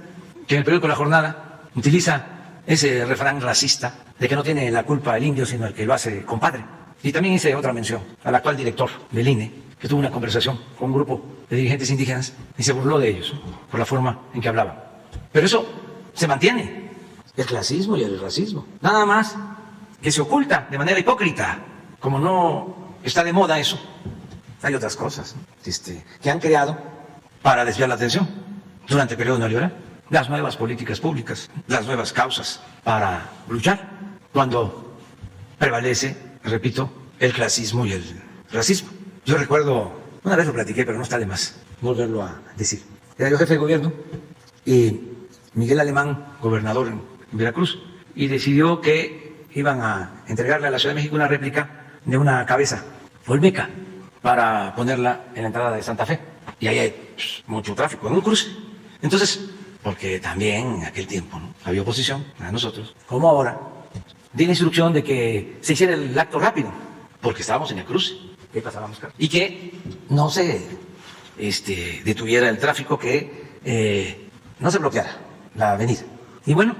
que en el periódico La Jornada utiliza ese refrán racista de que no tiene la culpa el indio, sino el que lo hace compadre. Y también hice otra mención al actual director del INE, que tuvo una conversación con un grupo de dirigentes indígenas y se burló de ellos, ¿no?, por la forma en que hablaban. Pero eso se mantiene, el clasismo y el racismo. Nada más que se oculta de manera hipócrita. Como no está de moda eso, hay otras cosas, ¿no?, que han creado para desviar la atención durante el periodo neoliberal. Las nuevas políticas públicas, las nuevas causas para luchar, cuando prevalece, repito, el clasismo y el racismo. Yo recuerdo, una vez lo platiqué, pero no está de más volverlo a decir. Era yo jefe de gobierno y Miguel Alemán, gobernador en Veracruz, y decidió que iban a entregarle a la Ciudad de México una réplica de una cabeza olmeca para ponerla en la entrada de Santa Fe. Y ahí hay mucho tráfico, en un cruce. Entonces, porque también en aquel tiempo, ¿no?, había oposición a nosotros, como ahora, di la instrucción de que se hiciera el acto rápido porque estábamos en el cruce. ¿Qué pasaba, Oscar? Y que no se detuviera el tráfico, que no se bloqueara la avenida. Y bueno,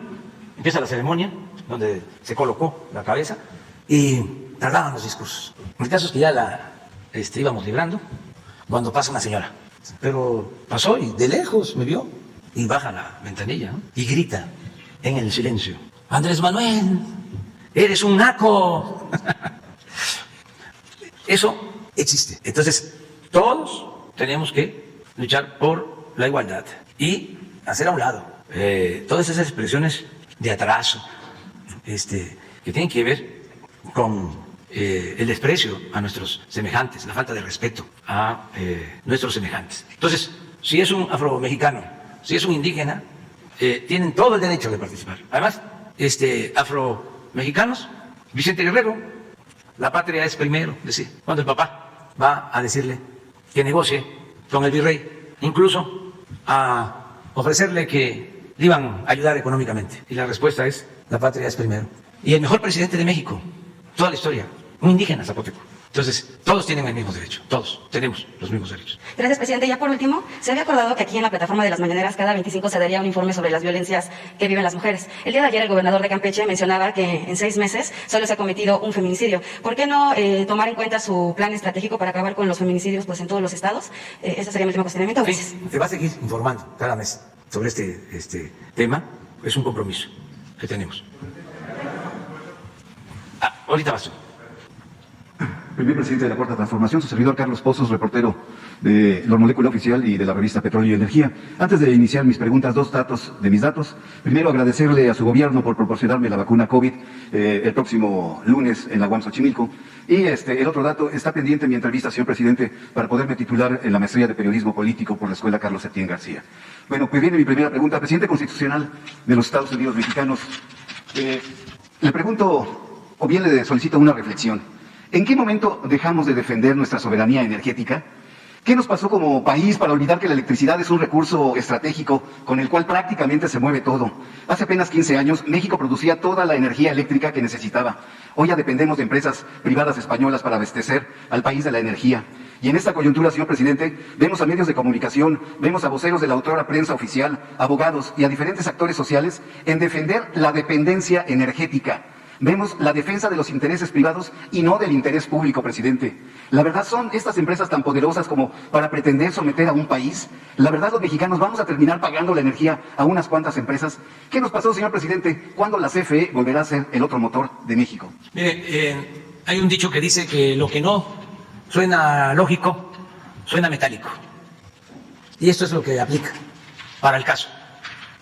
empieza la ceremonia, donde se colocó la cabeza, y tardaban los discursos. El caso es que ya la íbamos librando cuando pasa una señora. Pero pasó y de lejos me vio y baja la ventanilla, ¿no? Y grita en el silencio: Andrés Manuel, eres un naco. Eso existe. Entonces, todos tenemos que luchar por la igualdad y hacer a un lado todas esas expresiones de atraso que tienen que ver con el desprecio a nuestros semejantes, la falta de respeto a nuestros semejantes. Entonces, si es un afromexicano, si es un indígena, tienen todo el derecho de participar. Además, afromexicanos, Vicente Guerrero, la patria es primero, decía, cuando el papá va a decirle que negocie con el virrey, incluso a ofrecerle que le iban a ayudar económicamente. Y la respuesta es: la patria es primero. Y el mejor presidente de México, toda la historia, un indígena zapoteco. Entonces, todos tienen el mismo derecho, todos tenemos los mismos derechos. Gracias, presidente. Ya por último, se había acordado que aquí en la plataforma de las mañaneras cada 25 se daría un informe sobre las violencias que viven las mujeres. El día de ayer el gobernador de Campeche mencionaba que en 6 meses solo se ha cometido un feminicidio. ¿Por qué no tomar en cuenta su plan estratégico para acabar con los feminicidios en todos los estados? Ese sería mi último cuestionamiento. Gracias. Sí, se va a seguir informando cada mes sobre este tema. Es un compromiso que tenemos. Ahorita vas tú. Primer presidente de la Cuarta Transformación, su servidor Carlos Pozos, reportero de La Molécula Oficial y de la revista Petróleo y Energía. Antes de iniciar mis preguntas, 2 datos de mis datos. Primero, agradecerle a su gobierno por proporcionarme la vacuna COVID el próximo lunes en la UAM Xochimilco. Y el otro dato, está pendiente mi entrevista, señor presidente, para poderme titular en la maestría de Periodismo Político por la Escuela Carlos Septién García. Bueno, pues viene mi primera pregunta. Presidente constitucional de los Estados Unidos mexicanos, le pregunto, o bien le solicito una reflexión. ¿En qué momento dejamos de defender nuestra soberanía energética? ¿Qué nos pasó como país para olvidar que la electricidad es un recurso estratégico con el cual prácticamente se mueve todo? Hace apenas 15 años, México producía toda la energía eléctrica que necesitaba. Hoy ya dependemos de empresas privadas españolas para abastecer al país de la energía. Y en esta coyuntura, señor presidente, vemos a medios de comunicación, vemos a voceros de la otrora prensa oficial, abogados y a diferentes actores sociales en defender la dependencia energética. Vemos la defensa de los intereses privados y no del interés público, presidente. ¿La verdad son estas empresas tan poderosas como para pretender someter a un país? ¿La verdad los mexicanos vamos a terminar pagando la energía a unas cuantas empresas? ¿Qué nos pasó, señor presidente? ¿Cuándo la CFE volverá a ser el otro motor de México? Mire, hay un dicho que dice que lo que no suena lógico, suena metálico. Y esto es lo que aplica para el caso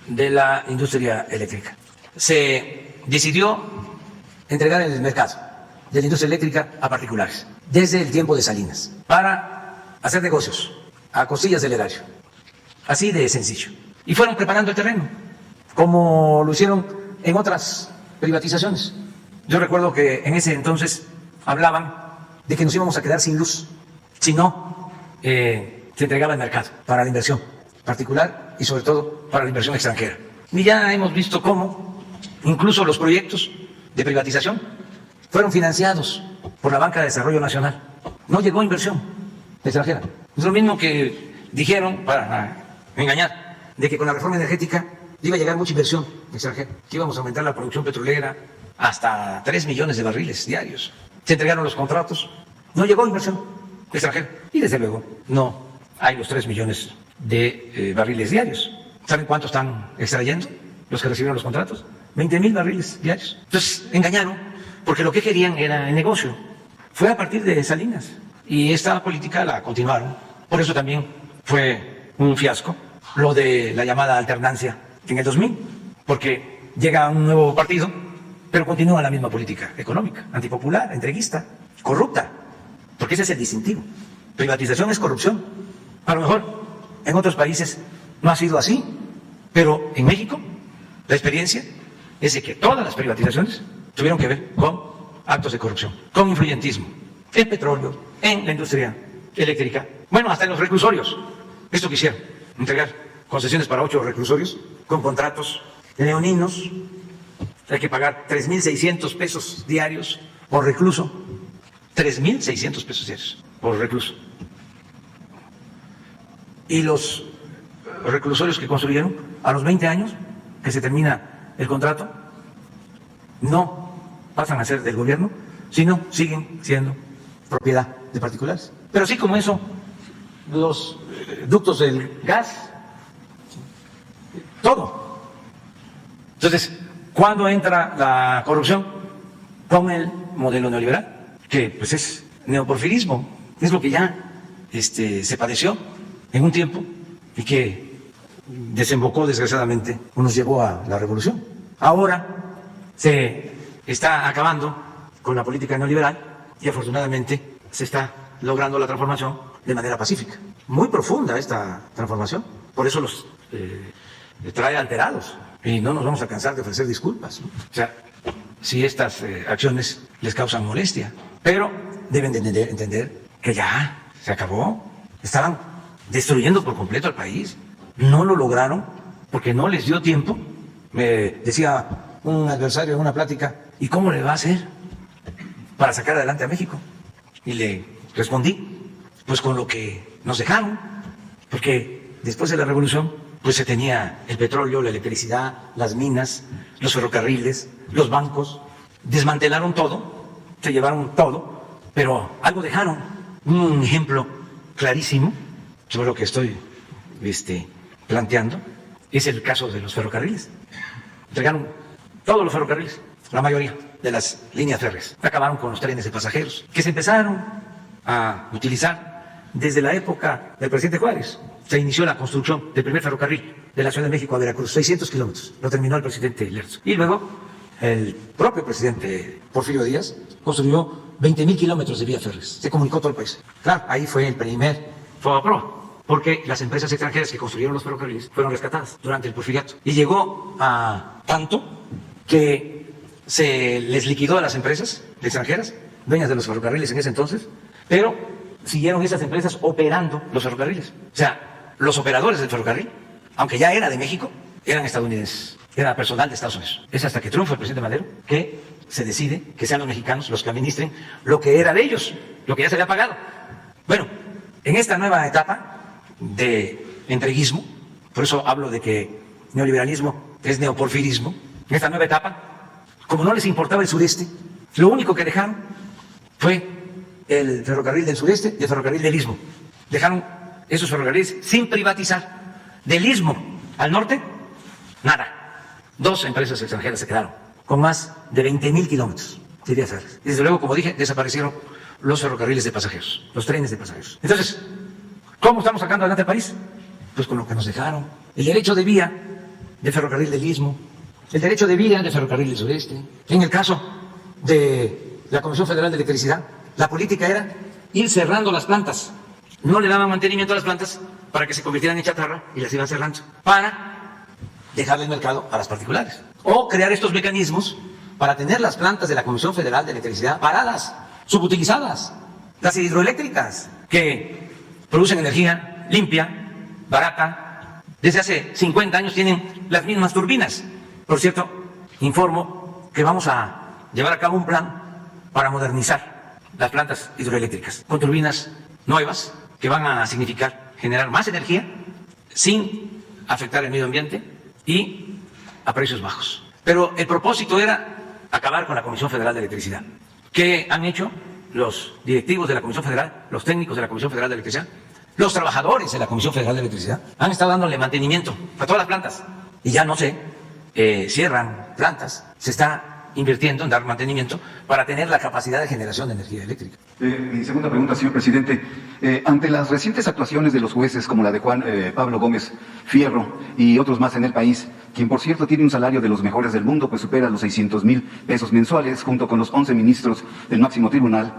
de la industria eléctrica. Se decidió entregar el mercado de la industria eléctrica a particulares desde el tiempo de Salinas para hacer negocios a costillas del erario, así de sencillo. Y fueron preparando el terreno, como lo hicieron en otras privatizaciones. Yo recuerdo que en ese entonces hablaban de que nos íbamos a quedar sin luz si no se entregaba el mercado para la inversión particular y sobre todo para la inversión extranjera. Y ya hemos visto cómo incluso los proyectos de privatización fueron financiados por la Banca de Desarrollo Nacional. No llegó inversión extranjera. Es lo mismo que dijeron para engañar, de que con la reforma energética iba a llegar mucha inversión extranjera, que íbamos a aumentar la producción petrolera hasta 3 millones de barriles diarios. Se entregaron los contratos, no llegó inversión extranjera. Y desde luego no hay los 3 millones de barriles diarios. ¿Saben cuánto están extrayendo los que recibieron los contratos? 20,000 barriles diarios. Entonces engañaron, porque lo que querían era el negocio. Fue a partir de Salinas y esta política la continuaron. Por eso también fue un fiasco lo de la llamada alternancia en el 2000, porque llega un nuevo partido, pero continúa la misma política económica, antipopular, entreguista, corrupta, porque ese es el distintivo. Privatización es corrupción. A lo mejor en otros países no ha sido así, pero en México la experiencia es de que todas las privatizaciones tuvieron que ver con actos de corrupción, con influyentismo, en petróleo, en la industria eléctrica, bueno, hasta en los reclusorios. Esto quisieron, entregar concesiones para 8 reclusorios con contratos leoninos. Hay que pagar 3,600 pesos diarios por recluso. 3,600 pesos diarios por recluso. Y los reclusorios que construyeron a los 20 años que se termina el contrato no pasan a ser del gobierno, sino siguen siendo propiedad de particulares. Pero así como eso, los ductos del gas, todo. Entonces, ¿cuándo entra la corrupción? Con el modelo neoliberal, que pues es neoporfirismo, es lo que ya se padeció en un tiempo y que desembocó desgraciadamente o nos llevó a la revolución. Ahora se está acabando con la política neoliberal y afortunadamente se está logrando la transformación de manera pacífica. Muy profunda esta transformación, por eso los trae alterados y no nos vamos a cansar de ofrecer disculpas, ¿no? O sea, si estas acciones les causan molestia, pero deben de entender que ya se acabó, estaban destruyendo por completo al país, no lo lograron porque no les dio tiempo. Me decía un adversario en una plática, ¿y cómo le va a hacer para sacar adelante a México? Y le respondí, pues con lo que nos dejaron, porque después de la revolución pues se tenía el petróleo, la electricidad, las minas, los ferrocarriles, los bancos, desmantelaron todo, se llevaron todo, pero algo dejaron. Un ejemplo clarísimo sobre lo que estoy planteando es el caso de los ferrocarriles. Entregaron todos los ferrocarriles, la mayoría de las líneas férreas. Acabaron con los trenes de pasajeros, que se empezaron a utilizar desde la época del presidente Juárez. Se inició la construcción del primer ferrocarril de la Ciudad de México a Veracruz, 600 kilómetros, lo terminó el presidente Lerzo. Y luego el propio presidente Porfirio Díaz construyó 20,000 kilómetros de vías férreas, se comunicó todo el país. Claro, ahí fue el primer FOBAPROA, porque las empresas extranjeras que construyeron los ferrocarriles fueron rescatadas durante el porfiriato. Y llegó a tanto que se les liquidó a las empresas extranjeras, dueñas de los ferrocarriles en ese entonces, pero siguieron esas empresas operando los ferrocarriles. O sea, los operadores del ferrocarril, aunque ya era de México, eran estadounidenses, era personal de Estados Unidos. Es hasta que triunfa el presidente Madero que se decide que sean los mexicanos los que administren lo que era de ellos, lo que ya se había pagado. Bueno, en esta nueva etapa de entreguismo, por eso hablo de que neoliberalismo es neoporfirismo, en esta nueva etapa, como no les importaba el sureste, lo único que dejaron fue el ferrocarril del sureste y el ferrocarril del istmo. Dejaron esos ferrocarriles sin privatizar. Del istmo al norte, nada. 2 empresas extranjeras se quedaron con más de 20,000 kilómetros de vías férreas. Y desde luego, como dije, desaparecieron los ferrocarriles de pasajeros, los trenes de pasajeros. Entonces, ¿cómo estamos sacando adelante el país? Pues con lo que nos dejaron. El derecho de vía de ferrocarril del istmo, el derecho de vía de ferrocarril del sureste. En el caso de la Comisión Federal de Electricidad, la política era ir cerrando las plantas. No le daban mantenimiento a las plantas para que se convirtieran en chatarra y las iban cerrando, para dejarle el mercado a las particulares. O crear estos mecanismos para tener las plantas de la Comisión Federal de Electricidad paradas, subutilizadas. Las hidroeléctricas que producen energía limpia, barata, desde hace 50 años tienen las mismas turbinas. Por cierto, informo que vamos a llevar a cabo un plan para modernizar las plantas hidroeléctricas con turbinas nuevas que van a significar generar más energía sin afectar el medio ambiente y a precios bajos. Pero el propósito era acabar con la Comisión Federal de Electricidad. ¿Qué han hecho los directivos de la Comisión Federal, los técnicos de la Comisión Federal de Electricidad? Los trabajadores de la Comisión Federal de Electricidad han estado dándole mantenimiento a todas las plantas y ya no se cierran plantas, se está invirtiendo en dar mantenimiento para tener la capacidad de generación de energía eléctrica. Mi segunda pregunta, señor presidente. Ante las recientes actuaciones de los jueces, como la de Juan Pablo Gómez Fierro y otros más en el país, quien por cierto tiene un salario de los mejores del mundo, pues supera los 600,000 pesos mensuales, junto con los 11 ministros del máximo tribunal,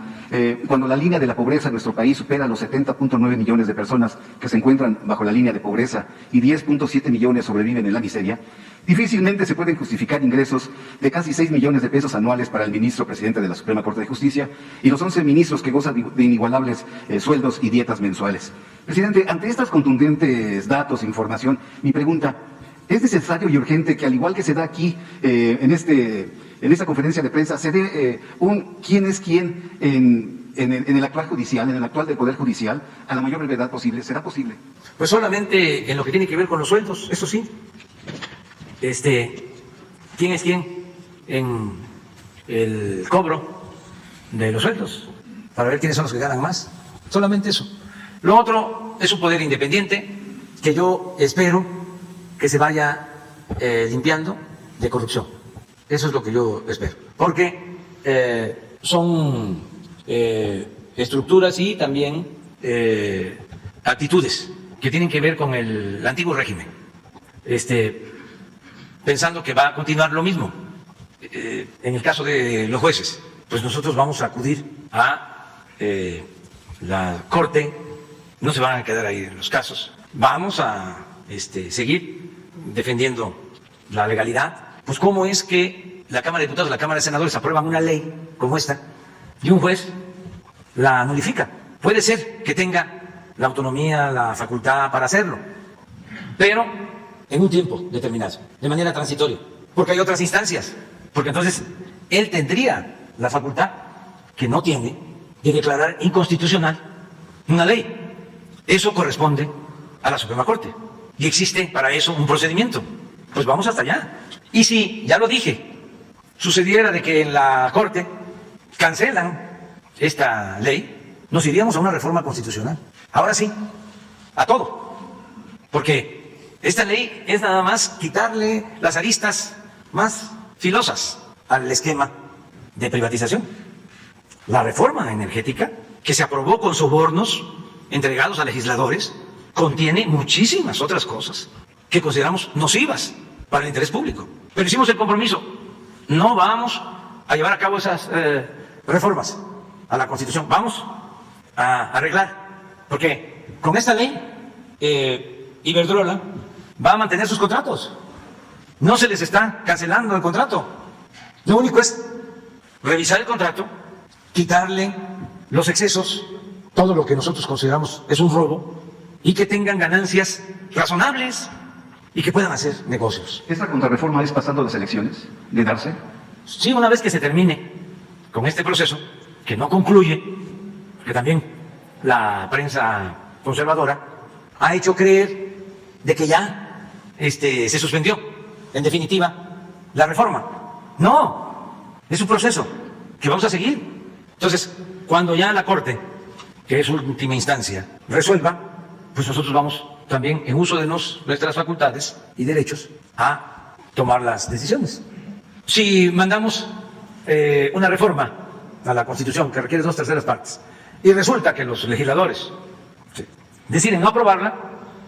cuando la línea de la pobreza en nuestro país supera los 70.9 millones de personas que se encuentran bajo la línea de pobreza y 10.7 millones sobreviven en la miseria, difícilmente se pueden justificar ingresos de casi 6 millones de pesos anuales para el ministro presidente de la Suprema Corte de Justicia y los 11 ministros que gozan de inigualables sueldos y dietas mensuales. Presidente, ante estos contundentes datos e información, mi pregunta, ¿es necesario y urgente que, al igual que se da aquí en esta conferencia de prensa, se dé un quién es quién en en el actual judicial, en el actual del Poder Judicial, a la mayor brevedad posible. ¿Será posible? Pues solamente en lo que tiene que ver con los sueldos, eso sí. ¿Quién es quién en el cobro de los sueldos? Para ver quiénes son los que ganan más. Solamente eso. Lo otro es un poder independiente que yo espero que se vaya limpiando de corrupción. Eso es lo que yo espero. Porque son estructuras y también actitudes que tienen que ver con el antiguo régimen. Pensando que va a continuar lo mismo. En el caso de los jueces, pues nosotros vamos a acudir a la Corte, no se van a quedar ahí en los casos, vamos a seguir defendiendo la legalidad. Pues cómo es que la Cámara de Diputados, la Cámara de Senadores aprueban una ley como esta y un juez la nulifica. Puede ser que tenga la autonomía, la facultad para hacerlo, pero en un tiempo determinado, de manera transitoria, porque hay otras instancias, porque entonces él tendría la facultad, que no tiene, de declarar inconstitucional una ley. Eso corresponde a la Suprema Corte y existe para eso un procedimiento. Pues vamos hasta allá. Y si, ya lo dije, sucediera de que en la Corte cancelan esta ley, nos iríamos a una reforma constitucional. Ahora sí, a todo, porque esta ley es nada más quitarle las aristas más filosas al esquema de privatización. La reforma energética, que se aprobó con sobornos entregados a legisladores, contiene muchísimas otras cosas que consideramos nocivas para el interés público. Pero hicimos el compromiso, no vamos a llevar a cabo esas reformas a la Constitución, vamos a arreglar, porque con esta ley Iberdrola va a mantener sus contratos, no se les está cancelando el contrato, lo único es revisar el contrato, quitarle los excesos, todo lo que nosotros consideramos es un robo, y que tengan ganancias razonables y que puedan hacer negocios. ¿Esta contrarreforma es pasando las elecciones, de darse? Sí, una vez que se termine con este proceso, que no concluye, que también la prensa conservadora ha hecho creer de que ya se suspendió, en definitiva, la reforma. No, es un proceso que vamos a seguir. Entonces, cuando ya la Corte, que es última instancia, resuelva, pues nosotros vamos también, en uso de nuestras facultades y derechos, a tomar las decisiones. Si mandamos una reforma a la Constitución que requiere 2/3 partes y resulta que los legisladores deciden no aprobarla,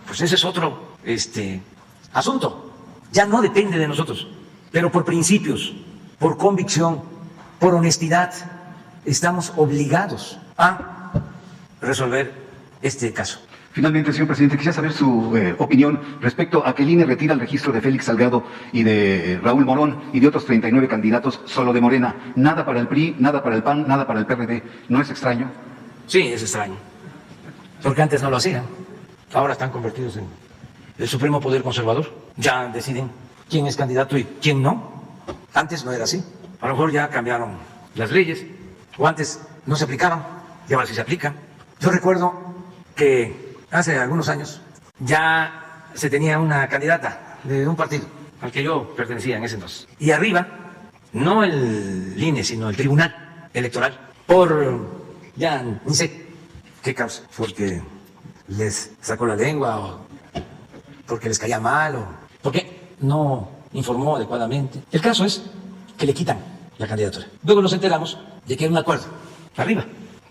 pues ese es otro asunto. Ya no depende de nosotros, pero por principios, por convicción, por honestidad, estamos obligados a resolver este caso. Finalmente, señor presidente, quisiera saber su opinión respecto a que el INE retira el registro de Félix Salgado y de Raúl Morón y de otros 39 candidatos solo de Morena. Nada para el PRI, nada para el PAN, nada para el PRD. ¿No es extraño? Sí, es extraño, porque antes no lo hacían. Ahora están convertidos en el supremo poder conservador. Ya deciden quién es candidato y quién no. Antes no era así. A lo mejor ya cambiaron las leyes, o antes no se aplicaban, y ahora sí se aplican. Yo recuerdo que hace algunos años ya se tenía una candidata de un partido al que yo pertenecía en ese entonces. Y arriba, no el INE, sino el Tribunal Electoral, por ya ni sé qué causa, porque les sacó la lengua o porque les caía mal o porque no informó adecuadamente. El caso es que le quitan la candidatura. Luego nos enteramos de que era un acuerdo. Arriba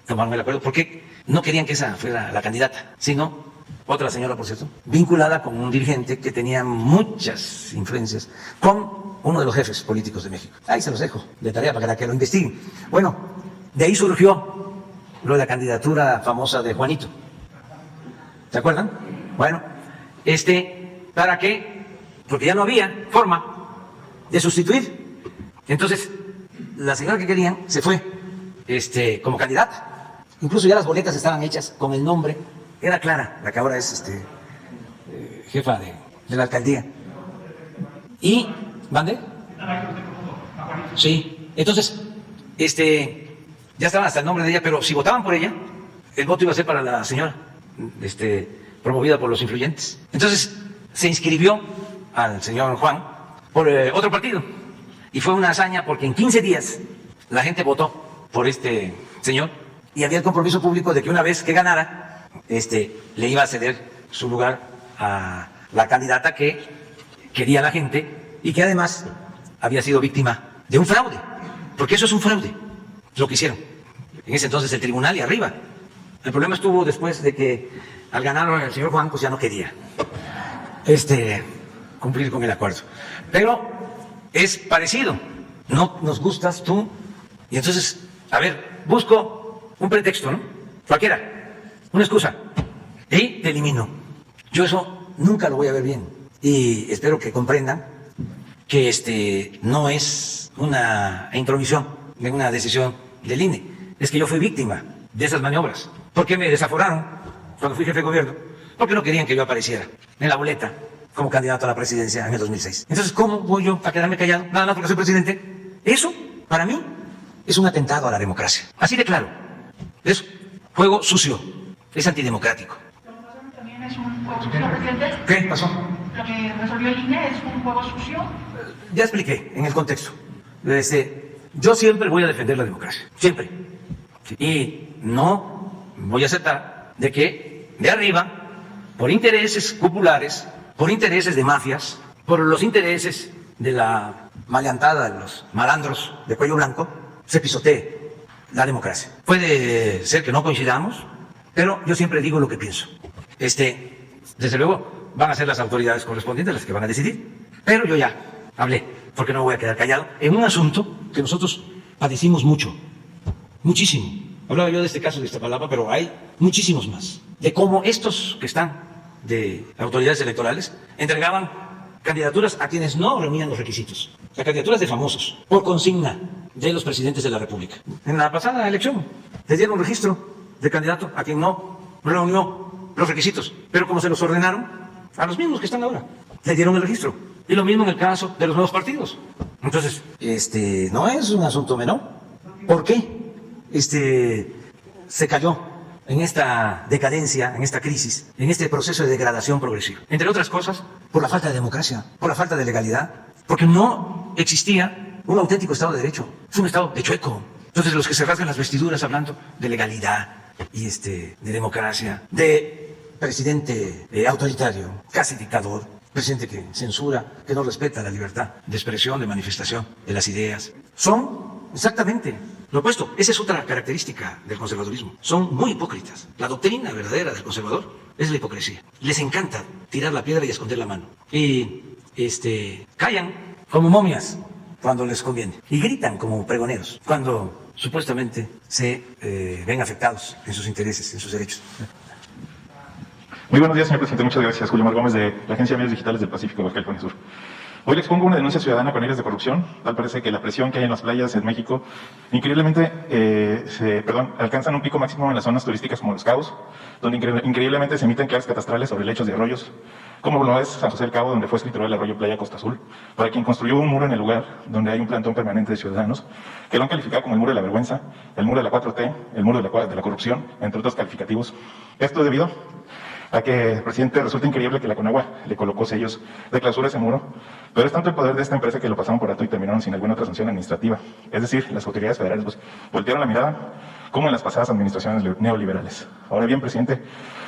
tomaron el acuerdo porque no querían que esa fuera la candidata, sino otra señora, por cierto, vinculada con un dirigente que tenía muchas influencias con uno de los jefes políticos de México. Ahí se los dejo de tarea para que lo investiguen. Bueno, de ahí surgió lo de la candidatura famosa de Juanito. ¿Se acuerdan? Bueno, ¿para qué? Porque ya no había forma de sustituir. Entonces, la señora que querían se fue como candidata. Incluso ya las boletas estaban hechas con el nombre. Era Clara, la que ahora es jefa de la alcaldía. ¿Y? ¿Mande? Sí. Entonces, ya estaban hasta el nombre de ella, pero si votaban por ella, el voto iba a ser para la señora, promovida por los influyentes. Entonces se inscribió al señor Juan por otro partido. Y fue una hazaña porque en 15 días la gente votó por este señor y había el compromiso público de que una vez que ganara, le iba a ceder su lugar a la candidata que quería la gente y que además había sido víctima de un fraude, porque eso es un fraude, lo que hicieron. En ese entonces el tribunal y arriba. El problema estuvo después de que al ganar el señor Juan, pues ya no quería cumplir con el acuerdo. Pero es parecido. No nos gustas tú. Y entonces, a ver, busco un pretexto, ¿no? Cualquiera, una excusa. Y te elimino. Yo eso nunca lo voy a ver bien. Y espero que comprendan que no es una intromisión de una decisión del INE. Es que yo fui víctima de esas maniobras. ¿Por qué me desaforaron cuando fui jefe de gobierno? Porque no querían que yo apareciera en la boleta como candidato a la presidencia en el 2006. Entonces, ¿cómo voy yo a quedarme callado? Nada más porque soy presidente. Eso, para mí, es un atentado a la democracia. Así de claro. Es juego sucio. Es antidemocrático. También es un juego sucio, presidente. ¿Qué pasó? Lo que resolvió el INE es un juego sucio. Ya expliqué en el contexto. Yo siempre voy a defender la democracia. Siempre. Y no voy a aceptar de que de arriba, por intereses populares, por intereses de mafias, por los intereses de la maleantada, de los malandros de cuello blanco, se pisotee la democracia. Puede ser que no coincidamos, pero yo siempre digo lo que pienso. Desde luego, van a ser las autoridades correspondientes las que van a decidir, pero yo ya hablé, porque no me voy a quedar callado, en un asunto que nosotros padecimos mucho, muchísimo. Hablaba yo de este caso de Iztapalapa, pero hay muchísimos más, de cómo estos que están de autoridades electorales entregaban candidaturas a quienes no reunían los requisitos, o sea, candidaturas de famosos, por consigna de los presidentes de la República. En la pasada elección les dieron registro de candidato a quien no reunió los requisitos, pero como se los ordenaron a los mismos que están ahora, le dieron el registro. Y lo mismo en el caso de los nuevos partidos. Entonces, no es un asunto menor. ¿Por qué se cayó en esta decadencia, en esta crisis, en este proceso de degradación progresiva? Entre otras cosas, por la falta de democracia, por la falta de legalidad, porque no existía un auténtico Estado de Derecho. Es un Estado de chueco. Entonces, los que se rasgan las vestiduras hablando de legalidad y de democracia, de presidente autoritario, casi dictador, presidente que censura, que no respeta la libertad de expresión, de manifestación de las ideas, son exactamente lo opuesto. Esa es otra característica del conservadurismo. Son muy hipócritas. La doctrina verdadera del conservador es la hipocresía. Les encanta tirar la piedra y esconder la mano. Y callan como momias cuando les conviene. Y gritan como pregoneros cuando supuestamente se ven afectados en sus intereses, en sus derechos. Muy buenos días, señor presidente. Muchas gracias. Julio Mar Gómez, de la Agencia de Medios Digitales del Pacífico, Baja California Sur. Hoy le expongo una denuncia ciudadana con aires de corrupción. Tal parece que la presión que hay en las playas en México increíblemente alcanzan un pico máximo en las zonas turísticas como Los Cabos, donde increíblemente se emiten claves catastrales sobre lechos de arroyos, como lo es San José del Cabo, donde fue escriturado el arroyo Playa Costa Azul, para quien construyó un muro en el lugar donde hay un plantón permanente de ciudadanos, que lo han calificado como el muro de la vergüenza, el muro de la 4T, el muro de la corrupción, entre otros calificativos. Esto debido a que, presidente, resulta increíble que la Conagua le colocó sellos de clausura a ese muro, pero es tanto el poder de esta empresa que lo pasaron por alto y terminaron sin alguna otra sanción administrativa. Es decir, las autoridades federales voltearon la mirada, como en las pasadas administraciones neoliberales. Ahora bien, presidente,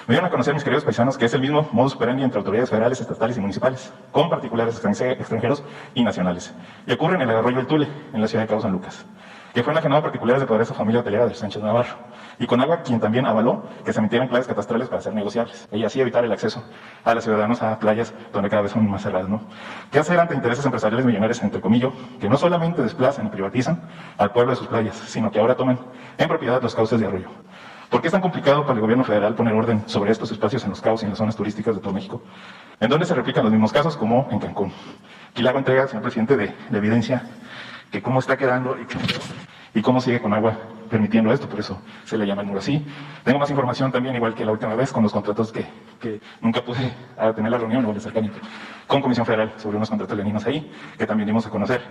me dieron a conocer, mis queridos paisanos, que es el mismo modus operandi entre autoridades federales, estatales y municipales, con particulares extranjeros y nacionales. Y ocurre en el arroyo El Tule, en la ciudad de Cabo San Lucas, que fue enajenado a particulares de poderosa familia hotelera del Sánchez Navarro, y Conagua, quien también avaló que se emitieran claves catastrales para ser negociables, y así evitar el acceso a los ciudadanos a playas donde cada vez son más cerradas, ¿no? ¿Qué hacer ante intereses empresariales millonarios, entre comillas, que no solamente desplazan y privatizan al pueblo de sus playas, sino que ahora toman en propiedad los cauces de arroyo? ¿Por qué es tan complicado para el gobierno federal poner orden sobre estos espacios en los cabos y en las zonas turísticas de todo México, en donde se replican los mismos casos como en Cancún? Aquí le hago entrega, señor presidente, de la evidencia que cómo está quedando y cómo sigue Conagua permitiendo esto, por eso se le llama el muro así. Tengo más información también, igual que la última vez, con los contratos que nunca pude tener la reunión o el acercamiento con Comisión Federal sobre unos contratos leoninos ahí, que también dimos a conocer.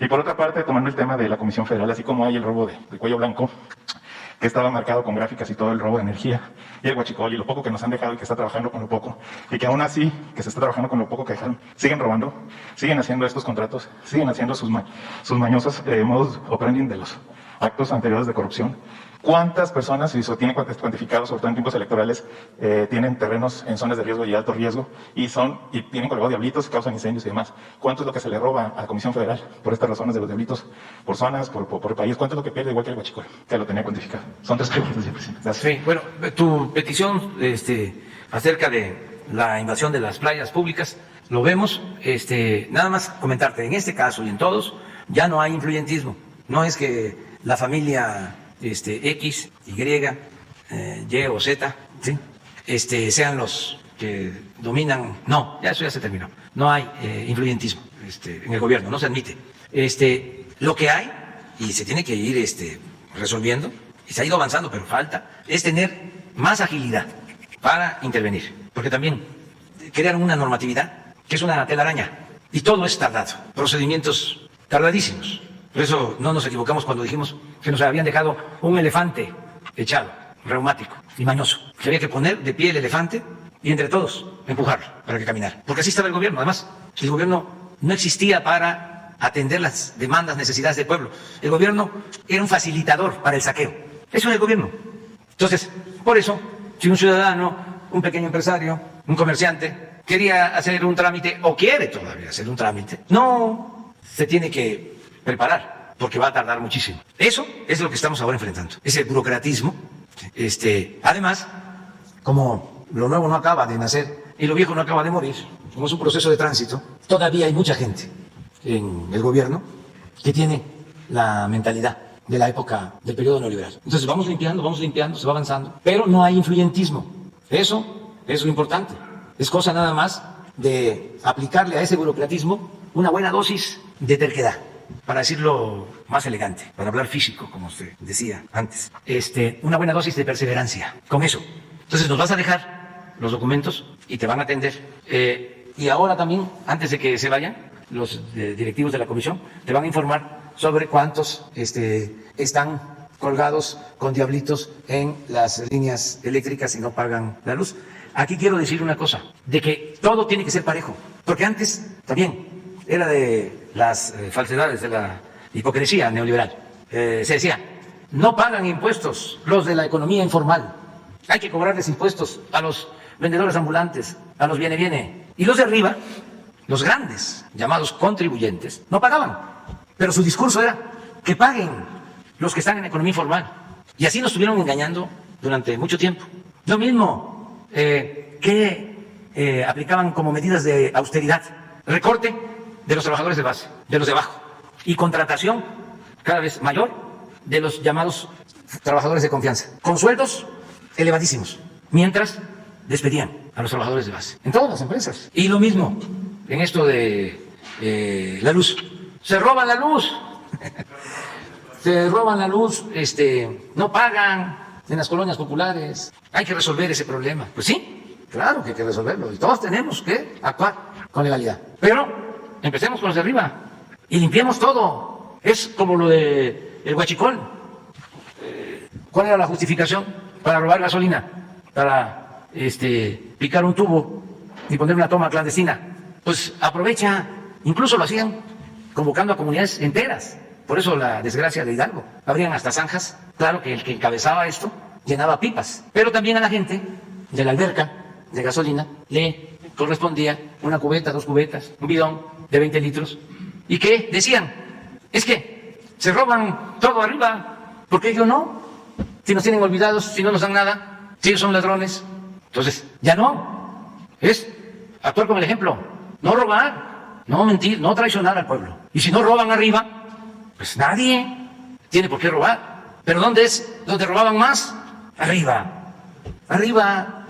Y por otra parte, tomando el tema de la Comisión Federal, así como hay el robo de cuello blanco, que estaba marcado con gráficas y todo el robo de energía, y el huachicol, y lo poco que nos han dejado y que está trabajando con lo poco, y que aún así, que se está trabajando con lo poco que dejaron, siguen robando, siguen haciendo estos contratos, siguen haciendo sus mañosos modos operandi de los actos anteriores de corrupción. ¿Cuántas personas, si se tiene cuantificado, sobre todo en tiempos electorales, tienen terrenos en zonas de riesgo y alto riesgo y tienen colgados diablitos, causan incendios y demás? ¿Cuánto es lo que se le roba a la Comisión Federal por estas razones de los diablitos, por zonas, por país? ¿Cuánto es lo que pierde igual que el huachicol? Que lo tenía cuantificado. Son 3 preguntas, señor presidente. Gracias. Sí, bueno, tu petición acerca de la invasión de las playas públicas, lo vemos, nada más comentarte, en este caso y en todos, ya no hay influyentismo. No es que la familia X, Y, Y o Z, ¿sí? Sean los que dominan. No, ya eso ya se terminó. No hay influyentismo en el gobierno, no se admite. Lo que hay, y se tiene que ir resolviendo, y se ha ido avanzando, pero falta, es tener más agilidad para intervenir. Porque también crearon una normatividad que es una telaraña, y todo es tardado, procedimientos tardadísimos. Por eso no nos equivocamos cuando dijimos que nos habían dejado un elefante echado, reumático y mañoso, que había que poner de pie el elefante y entre todos empujarlo para que caminara. Porque así estaba el gobierno. Además, el gobierno no existía para atender las demandas, necesidades del pueblo. El gobierno era un facilitador para el saqueo. Eso es el gobierno. Entonces, por eso, si un ciudadano, un pequeño empresario, un comerciante, quería hacer un trámite o quiere todavía hacer un trámite, no se tiene que preparar, porque va a tardar muchísimo. Eso es lo que estamos ahora enfrentando, ese burocratismo. Además, como lo nuevo no acaba de nacer y lo viejo no acaba de morir, como es un proceso de tránsito, todavía hay mucha gente en el gobierno que tiene la mentalidad de la época del periodo neoliberal. Entonces vamos limpiando, se va avanzando, pero no hay influyentismo. Eso es lo importante. Es cosa nada más de aplicarle a ese burocratismo una buena dosis de terquedad, para decirlo más elegante, para hablar físico, como usted decía antes, una buena dosis de perseverancia con eso. Entonces nos vas a dejar los documentos y te van a atender. Y ahora también, antes de que se vayan, los directivos de la comisión te van a informar sobre cuántos están colgados con diablitos en las líneas eléctricas y no pagan la luz. Aquí quiero decir una cosa, de que todo tiene que ser parejo, porque antes también era de las falsedades, de la hipocresía neoliberal. Se decía, no pagan impuestos los de la economía informal, hay que cobrarles impuestos a los vendedores ambulantes, a los viene. Y los de arriba, los grandes, llamados contribuyentes, no pagaban. Pero su discurso era que paguen los que están en economía informal. Y así nos estuvieron engañando durante mucho tiempo. Lo mismo que aplicaban como medidas de austeridad, recorte de los trabajadores de base, de los de abajo, y contratación cada vez mayor de los llamados trabajadores de confianza, con sueldos elevadísimos, mientras despedían a los trabajadores de base, en todas las empresas. Y lo mismo en esto de la luz. Se roban la luz, se roban la luz, no pagan en las colonias populares. Hay que resolver ese problema. Pues sí, claro que hay que resolverlo, y todos tenemos que actuar con legalidad. Pero empecemos con los de arriba y limpiemos todo. Es como lo de el huachicol. ¿Cuál era la justificación para robar gasolina? Para picar un tubo y poner una toma clandestina. Pues aprovecha, incluso lo hacían convocando a comunidades enteras. Por eso la desgracia de Hidalgo. Abrían hasta zanjas. Claro que el que encabezaba esto llenaba pipas. Pero también a la gente de la alberca de gasolina le correspondía una cubeta, 2 cubetas, un bidón de 20 litros. ¿Y qué decían? Es que se roban todo arriba. ¿Por qué yo no? Si nos tienen olvidados, si no nos dan nada, si ellos son ladrones. Entonces, ya no. Es actuar como el ejemplo. No robar, no mentir, no traicionar al pueblo. Y si no roban arriba, pues nadie tiene por qué robar. ¿Pero dónde es donde robaban más? Arriba. Arriba.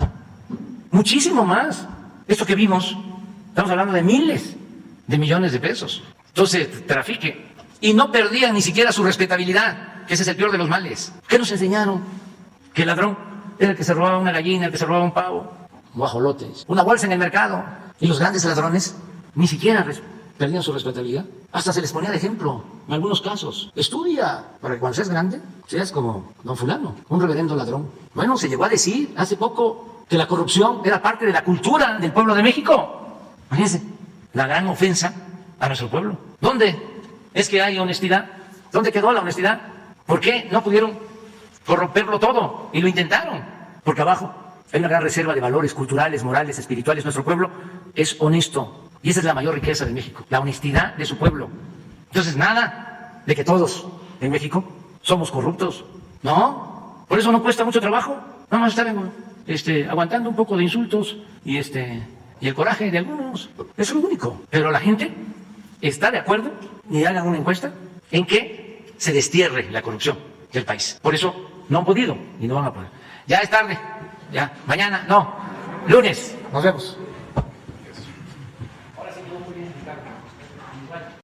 Muchísimo más. Esto que vimos, estamos hablando de miles de millones de pesos. Entonces, trafique y no perdían ni siquiera su respetabilidad, que ese es el peor de los males. ¿Qué nos enseñaron? Que el ladrón era el que se robaba una gallina, el que se robaba un pavo, guajolotes, una bolsa en el mercado. Y los grandes ladrones ni siquiera perdían su respetabilidad. Hasta se les ponía de ejemplo en algunos casos. Estudia para que cuando seas grande seas como don fulano, un reverendo ladrón. Bueno, se llegó a decir hace poco que la corrupción era parte de la cultura del pueblo de México. Imagínense, la gran ofensa a nuestro pueblo. ¿Dónde es que hay honestidad? ¿Dónde quedó la honestidad? ¿Por qué no pudieron corromperlo todo? Y lo intentaron. Porque abajo hay una gran reserva de valores culturales, morales, espirituales. Nuestro pueblo es honesto. Y esa es la mayor riqueza de México, la honestidad de su pueblo. Entonces, nada de que todos en México somos corruptos. No, por eso no cuesta mucho trabajo. Nada más estar aguantando un poco de insultos y el coraje de algunos. Es lo único. Pero la gente está de acuerdo, y hagan una encuesta, en que se destierre la corrupción del país. Por eso no han podido y no van a poder. Ya es tarde. Ya, mañana, no, lunes. Nos vemos.